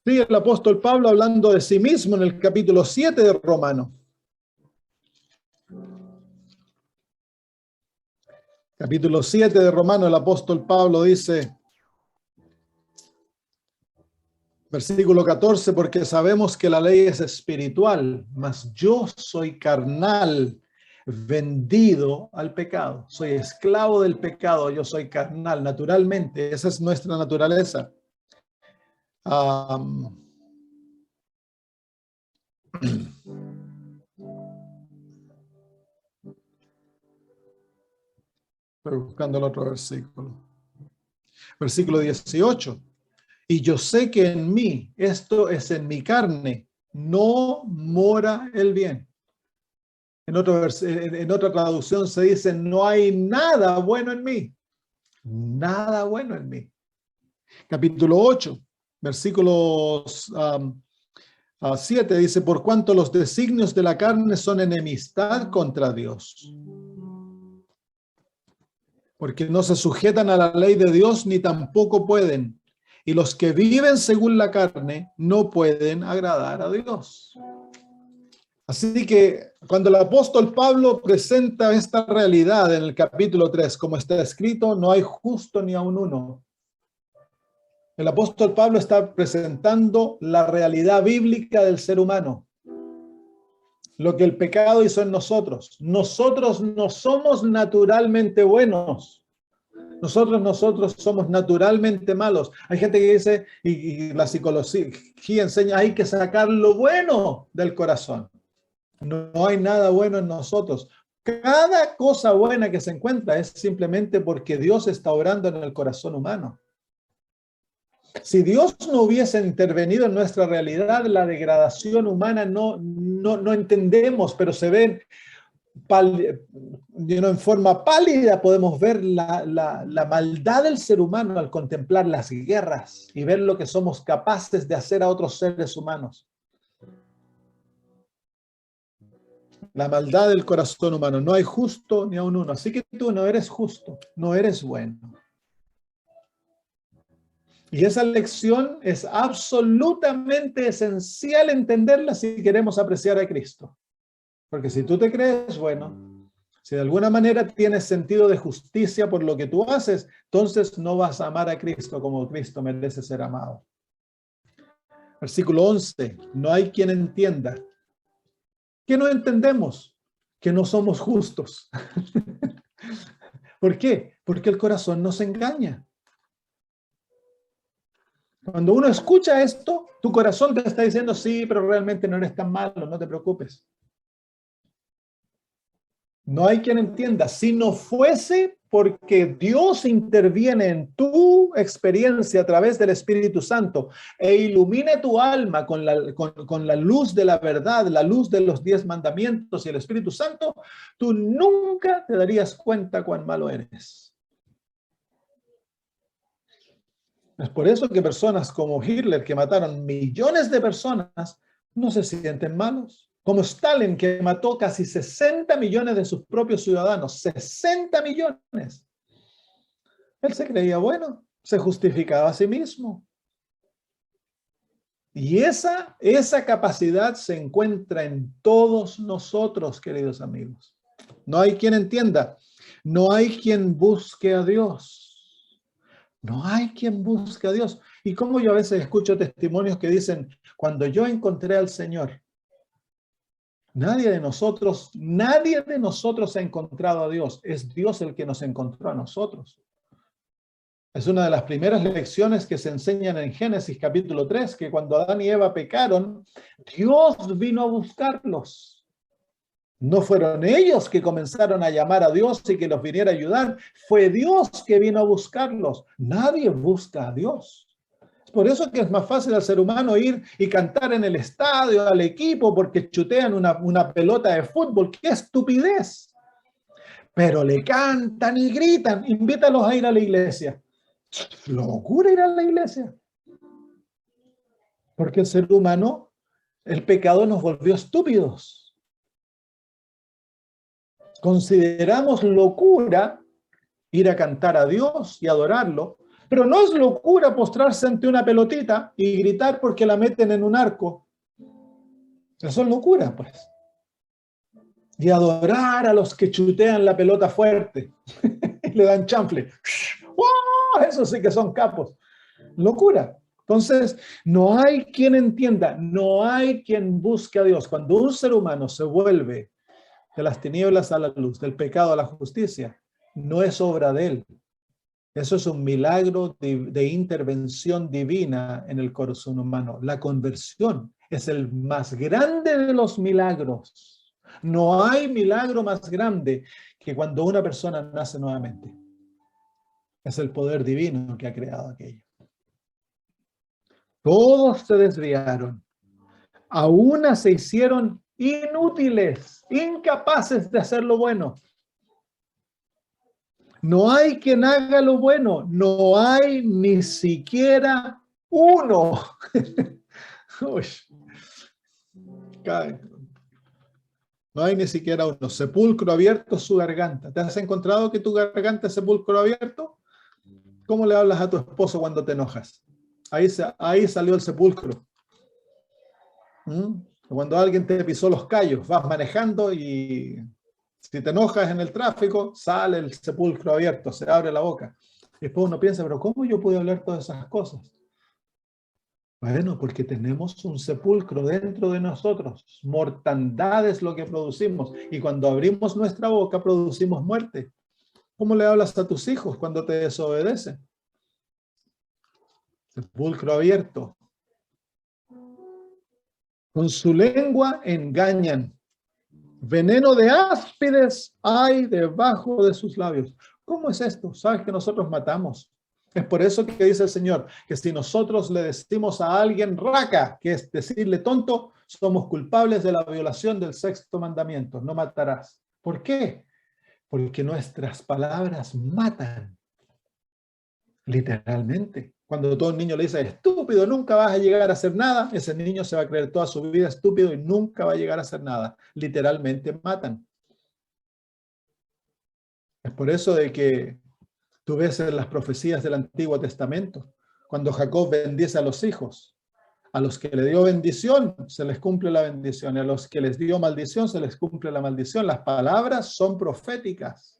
Sigue el apóstol Pablo hablando de sí mismo en el capítulo 7 de Romanos. Capítulo 7 de Romanos, el apóstol Pablo dice, versículo 14, porque sabemos que la ley es espiritual, mas yo soy carnal, vendido al pecado. Soy esclavo del pecado, yo soy carnal, naturalmente. Esa es nuestra naturaleza. Estoy buscando el otro versículo. Versículo 18. Y yo sé que en mí, esto es en mi carne, no mora el bien. En otra traducción se dice, no hay nada bueno en mí. Nada bueno en mí. Capítulo 8, versículos 7 dice, por cuanto los designios de la carne son enemistad contra Dios. Porque no se sujetan a la ley de Dios ni tampoco pueden. Y los que viven según la carne no pueden agradar a Dios. Así que cuando el apóstol Pablo presenta esta realidad en el capítulo 3, como está escrito, no hay justo ni aun uno. El apóstol Pablo está presentando la realidad bíblica del ser humano. Lo que el pecado hizo en nosotros. Nosotros no somos naturalmente buenos. Nosotros somos naturalmente malos. Hay gente que dice, y la psicología enseña, hay que sacar lo bueno del corazón. No hay nada bueno en nosotros. Cada cosa buena que se encuentra es simplemente porque Dios está obrando en el corazón humano. Si Dios no hubiese intervenido en nuestra realidad, la degradación humana no entendemos, pero se ven en forma pálida. Podemos ver la maldad del ser humano al contemplar las guerras y ver lo que somos capaces de hacer a otros seres humanos. La maldad del corazón humano. No hay justo ni aun uno. Así que tú no eres justo, no eres bueno. Y esa lección es absolutamente esencial entenderla si queremos apreciar a Cristo. Porque si tú te crees bueno, si de alguna manera tienes sentido de justicia por lo que tú haces, entonces no vas a amar a Cristo como Cristo merece ser amado. Versículo 11. No hay quien entienda. ¿Qué no entendemos? Que no somos justos. ¿Por qué? Porque el corazón nos engaña. Cuando uno escucha esto, tu corazón te está diciendo, sí, pero realmente no eres tan malo, no te preocupes. No hay quien entienda. Si no fuese porque Dios interviene en tu experiencia a través del Espíritu Santo e ilumine tu alma con la luz de la verdad, la luz de los 10 mandamientos y el Espíritu Santo, tú nunca te darías cuenta cuán malo eres. Es por eso que personas como Hitler, que mataron millones de personas, no se sienten malos. Como Stalin, que mató casi 60 millones de sus propios ciudadanos. 60 millones. Él se creía bueno, se justificaba a sí mismo. Y esa capacidad se encuentra en todos nosotros, queridos amigos. No hay quien entienda. No hay quien busque a Dios. No hay quien busque a Dios. Y como yo a veces escucho testimonios que dicen, cuando yo encontré al Señor, nadie de nosotros ha encontrado a Dios. Es Dios el que nos encontró a nosotros. Es una de las primeras lecciones que se enseñan en Génesis capítulo 3, que cuando Adán y Eva pecaron, Dios vino a buscarlos. No fueron ellos que comenzaron a llamar a Dios y que los viniera a ayudar. Fue Dios que vino a buscarlos. Nadie busca a Dios. Por eso que es más fácil al ser humano ir y cantar en el estadio al equipo porque chutean una pelota de fútbol. ¡Qué estupidez! Pero le cantan y gritan. Invítalos a ir a la iglesia. Locura ir a la iglesia. Porque el ser humano, el pecado nos volvió estúpidos. Consideramos locura ir a cantar a Dios y adorarlo, pero no es locura postrarse ante una pelotita y gritar porque la meten en un arco. Eso es locura, pues. Y adorar a los que chutean la pelota fuerte y le dan chanfle. ¡Oh! Eso sí que son capos. Locura. Entonces, no hay quien entienda, no hay quien busque a Dios. Cuando un ser humano se vuelve de las tinieblas a la luz, del pecado a la justicia, no es obra de él. Eso es un milagro de intervención divina en el corazón humano. La conversión es el más grande de los milagros. No hay milagro más grande que cuando una persona nace nuevamente. Es el poder divino que ha creado aquello. Todos se desviaron. A una se hicieron inútiles, incapaces de hacer lo bueno. No hay quien haga lo bueno. No hay ni siquiera uno. Uy. No hay ni siquiera uno. Sepulcro abierto es su garganta. ¿Te has encontrado que tu garganta es sepulcro abierto? ¿Cómo le hablas a tu esposo cuando te enojas? Ahí salió el sepulcro. Cuando alguien te pisó los callos, vas manejando y si te enojas en el tráfico, sale el sepulcro abierto, se abre la boca. Y después uno piensa, pero ¿cómo yo pude hablar todas esas cosas? Bueno, porque tenemos un sepulcro dentro de nosotros. Mortandad es lo que producimos. Y cuando abrimos nuestra boca, producimos muerte. ¿Cómo le hablas a tus hijos cuando te desobedecen? Sepulcro abierto. Con su lengua engañan. Veneno de áspides hay debajo de sus labios. ¿Cómo es esto? ¿Sabes que nosotros matamos? Es por eso que dice el Señor, que si nosotros le decimos a alguien raca, que es decirle tonto, somos culpables de la violación del 6º mandamiento, no matarás. ¿Por qué? Porque nuestras palabras matan. Literalmente. Cuando todo un niño le dice, estúpido, nunca vas a llegar a hacer nada, ese niño se va a creer toda su vida estúpido y nunca va a llegar a hacer nada. Literalmente matan. Es por eso de que tú ves en las profecías del Antiguo Testamento, cuando Jacob bendice a los hijos, a los que le dio bendición, se les cumple la bendición, y a los que les dio maldición, se les cumple la maldición. Las palabras son proféticas.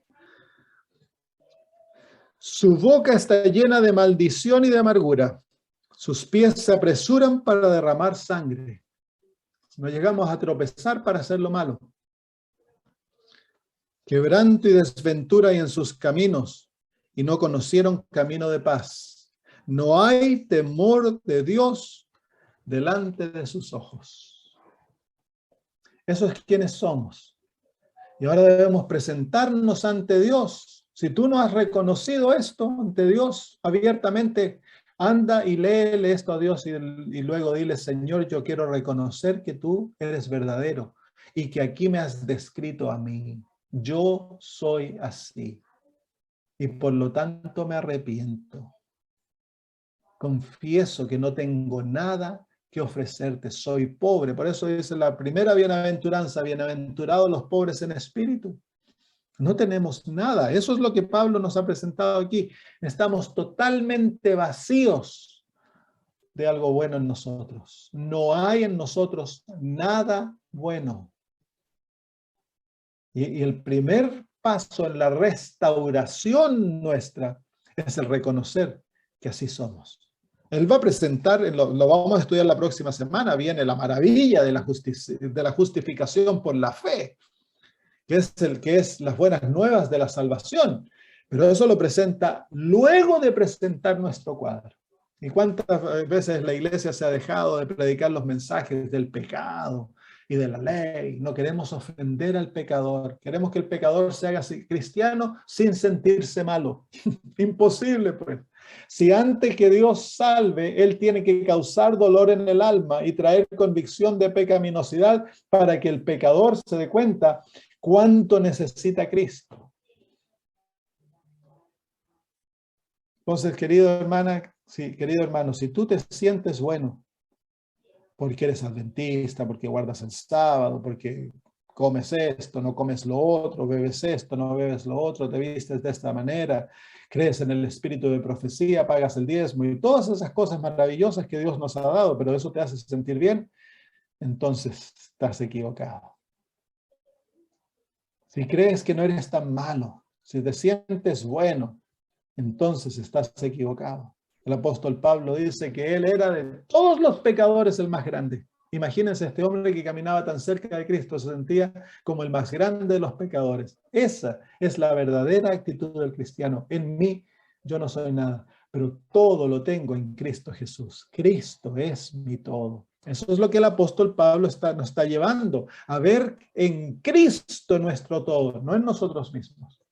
Su boca está llena de maldición y de amargura. Sus pies se apresuran para derramar sangre. No llegamos a tropezar para hacer lo malo. Quebranto y desventura hay en sus caminos, y no conocieron camino de paz. No hay temor de Dios delante de sus ojos. Eso es quienes somos. Y ahora debemos presentarnos ante Dios. Si tú no has reconocido esto ante Dios abiertamente, anda y léele esto a Dios y luego dile, Señor, yo quiero reconocer que tú eres verdadero y que aquí me has descrito a mí. Yo soy así y por lo tanto me arrepiento. Confieso que no tengo nada que ofrecerte, soy pobre. Por eso dice la primera bienaventuranza, bienaventurados los pobres en espíritu. No tenemos nada. Eso es lo que Pablo nos ha presentado aquí. Estamos totalmente vacíos de algo bueno en nosotros. No hay en nosotros nada bueno. Y el primer paso en la restauración nuestra es el reconocer que así somos. Él va a presentar, lo vamos a estudiar la próxima semana, viene la maravilla de la justificación por la fe, que es las buenas nuevas de la salvación. Pero eso lo presenta luego de presentar nuestro cuadro. ¿Y cuántas veces la iglesia se ha dejado de predicar los mensajes del pecado y de la ley. No queremos ofender al pecador. Queremos que el pecador se haga cristiano sin sentirse malo. Imposible, pues. Si antes que Dios salve, Él tiene que causar dolor en el alma y traer convicción de pecaminosidad para que el pecador se dé cuenta cuánto necesita a Cristo. Entonces, querido hermano, si tú te sientes bueno, porque eres adventista, porque guardas el sábado, porque comes esto, no comes lo otro, bebes esto, no bebes lo otro, te vistes de esta manera, crees en el espíritu de profecía, pagas el diezmo y todas esas cosas maravillosas que Dios nos ha dado, pero eso te hace sentir bien, entonces estás equivocado. Si crees que no eres tan malo, si te sientes bueno, entonces estás equivocado. El apóstol Pablo dice que él era de todos los pecadores el más grande. Imagínense este hombre que caminaba tan cerca de Cristo, se sentía como el más grande de los pecadores. Esa es la verdadera actitud del cristiano. En mí yo no soy nada, pero todo lo tengo en Cristo Jesús. Cristo es mi todo. Eso es lo que el apóstol Pablo nos está llevando, a ver en Cristo nuestro todo, no en nosotros mismos.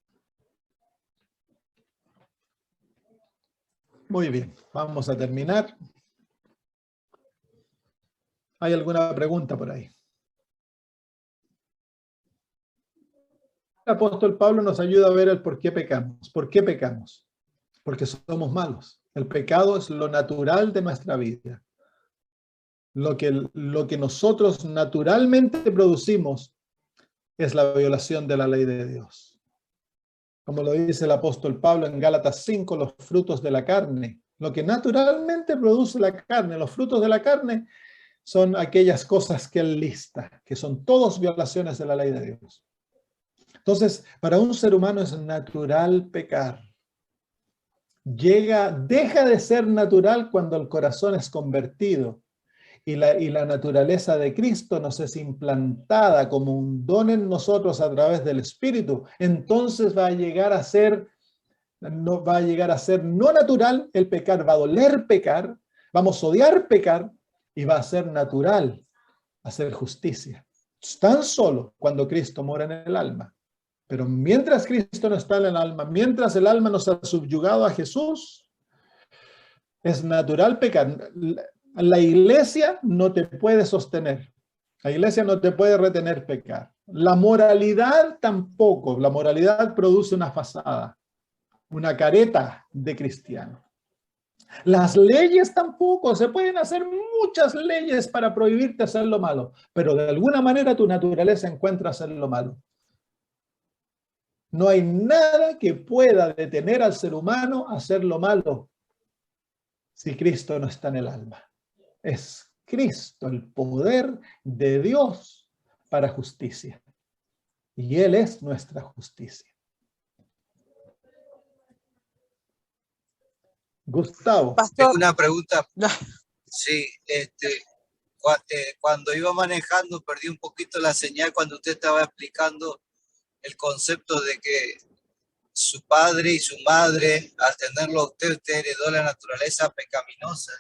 Muy bien, vamos a terminar. ¿Hay alguna pregunta por ahí? El apóstol Pablo nos ayuda a ver el por qué pecamos. ¿Por qué pecamos? Porque somos malos. El pecado es lo natural de nuestra vida. Lo que nosotros naturalmente producimos es la violación de la ley de Dios. Como lo dice el apóstol Pablo en Gálatas 5, los frutos de la carne. Lo que naturalmente produce la carne, los frutos de la carne, son aquellas cosas que él lista, que son todas violaciones de la ley de Dios. Entonces, para un ser humano es natural pecar. Deja de ser natural cuando el corazón es convertido y la naturaleza de Cristo nos es implantada como un don en nosotros a través del Espíritu. Entonces va a llegar a ser no natural el pecar, va a doler pecar, vamos a odiar pecar y va a ser natural hacer justicia. Tan solo cuando Cristo mora en el alma. Pero mientras Cristo no está en el alma, mientras el alma nos ha subyugado a Jesús, es natural pecar. La iglesia no te puede sostener. La iglesia no te puede retener pecar. La moralidad tampoco. La moralidad produce una fachada, una careta de cristiano. Las leyes tampoco. Se pueden hacer muchas leyes para prohibirte hacer lo malo, pero de alguna manera tu naturaleza encuentra hacer lo malo. No hay nada que pueda detener al ser humano a hacer lo malo si Cristo no está en el alma. Es Cristo el poder de Dios para justicia. Y Él es nuestra justicia. Gustavo. Tengo una pregunta. Sí, cuando iba manejando perdí un poquito la señal cuando usted estaba explicando el concepto de que su padre y su madre, al tenerlo a usted heredó la naturaleza pecaminosa.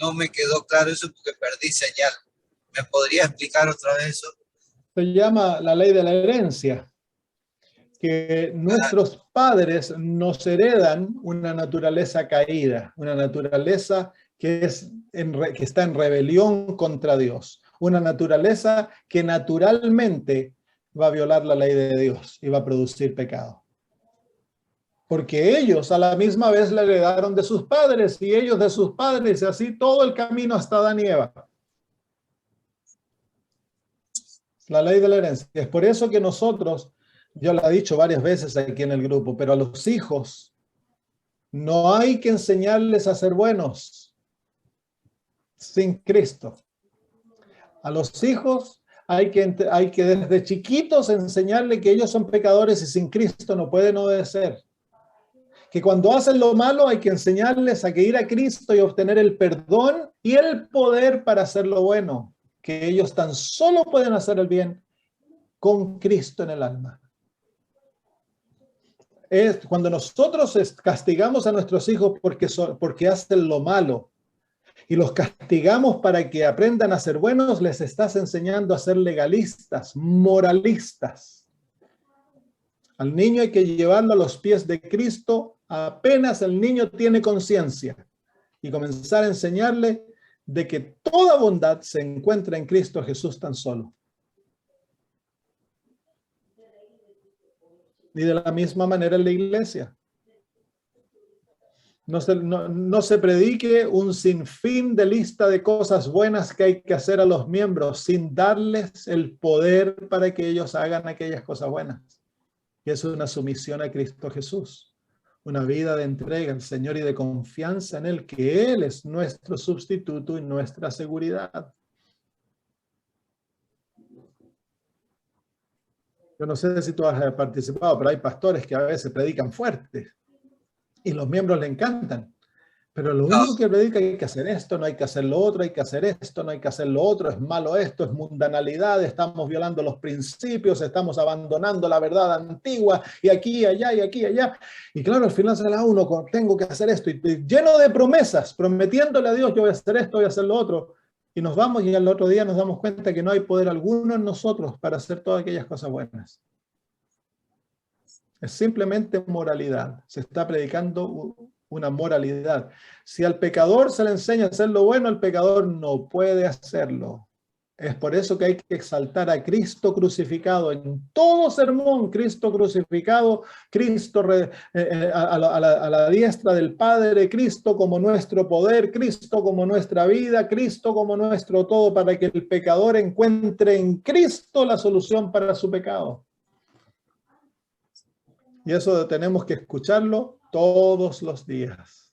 No me quedó claro eso porque perdí señal. ¿Me podría explicar otra vez eso? Se llama la ley de la herencia, que nuestros padres nos heredan una naturaleza caída, una naturaleza que está en rebelión contra Dios, una naturaleza que naturalmente va a violar la ley de Dios y va a producir pecado. Porque ellos a la misma vez le heredaron de sus padres y ellos de sus padres, y así todo el camino hasta Adán y Eva. La ley de la herencia. Es por eso que nosotros, yo lo he dicho varias veces aquí en el grupo, pero a los hijos no hay que enseñarles a ser buenos sin Cristo. A los hijos hay que desde chiquitos enseñarles que ellos son pecadores y sin Cristo no pueden obedecer. Que cuando hacen lo malo hay que enseñarles a que ir a Cristo y obtener el perdón y el poder para hacer lo bueno. Que ellos tan solo pueden hacer el bien con Cristo en el alma. Es cuando nosotros castigamos a nuestros hijos porque hacen lo malo y los castigamos para que aprendan a ser buenos, les estás enseñando a ser legalistas, moralistas. Al niño hay que llevarlo a los pies de Cristo apenas el niño tiene conciencia y comenzar a enseñarle de que toda bondad se encuentra en Cristo Jesús tan solo. Y de la misma manera en la iglesia. No se predique un sinfín de lista de cosas buenas que hay que hacer a los miembros sin darles el poder para que ellos hagan aquellas cosas buenas. Y es una sumisión a Cristo Jesús. Una vida de entrega al Señor y de confianza en Él, que Él es nuestro sustituto y nuestra seguridad. Yo no sé si tú has participado, pero hay pastores que a veces predican fuerte y los miembros le encantan. Pero lo único que predica hay que hacer esto, no hay que hacer lo otro, hay que hacer esto, no hay que hacer lo otro, es malo esto, es mundanalidad, estamos violando los principios, estamos abandonando la verdad antigua, y aquí, allá, y aquí, allá. Y claro, al final se la uno, tengo que hacer esto, y lleno de promesas, prometiéndole a Dios, yo voy a hacer esto, voy a hacer lo otro. Y nos vamos y al otro día nos damos cuenta que no hay poder alguno en nosotros para hacer todas aquellas cosas buenas. Es simplemente moralidad. Se está predicando una moralidad. Si al pecador se le enseña a hacer lo bueno, el pecador no puede hacerlo. Es por eso que hay que exaltar a Cristo crucificado. En todo sermón, Cristo crucificado, Cristo a la diestra del Padre, Cristo como nuestro poder, Cristo como nuestra vida, Cristo como nuestro todo, para que el pecador encuentre en Cristo la solución para su pecado. Y eso tenemos que escucharlo todos los días.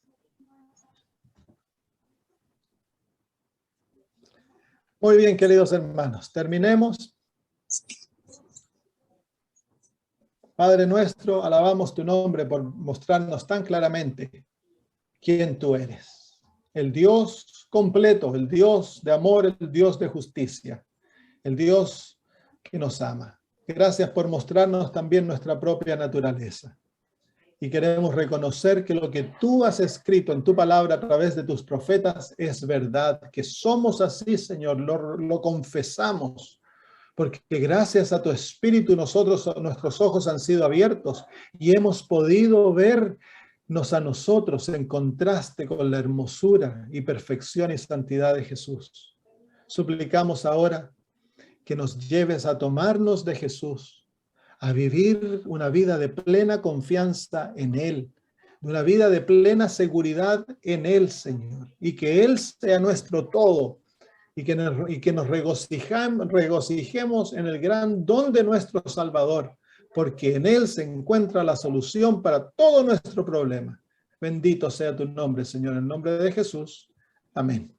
Muy bien, queridos hermanos, terminemos. Padre nuestro, alabamos tu nombre por mostrarnos tan claramente quién tú eres. El Dios completo, el Dios de amor, el Dios de justicia, el Dios que nos ama. Gracias por mostrarnos también nuestra propia naturaleza. Y queremos reconocer que lo que tú has escrito en tu palabra a través de tus profetas es verdad, que somos así, Señor, lo confesamos, porque gracias a tu Espíritu nuestros ojos han sido abiertos y hemos podido vernos a nosotros en contraste con la hermosura y perfección y santidad de Jesús. Suplicamos ahora que nos lleves a tomarnos de Jesús, a vivir una vida de plena confianza en Él, una vida de plena seguridad en Él, Señor, y que Él sea nuestro todo, y que nos regocijemos en el gran don de nuestro Salvador, porque en Él se encuentra la solución para todo nuestro problema. Bendito sea tu nombre, Señor, en el nombre de Jesús. Amén.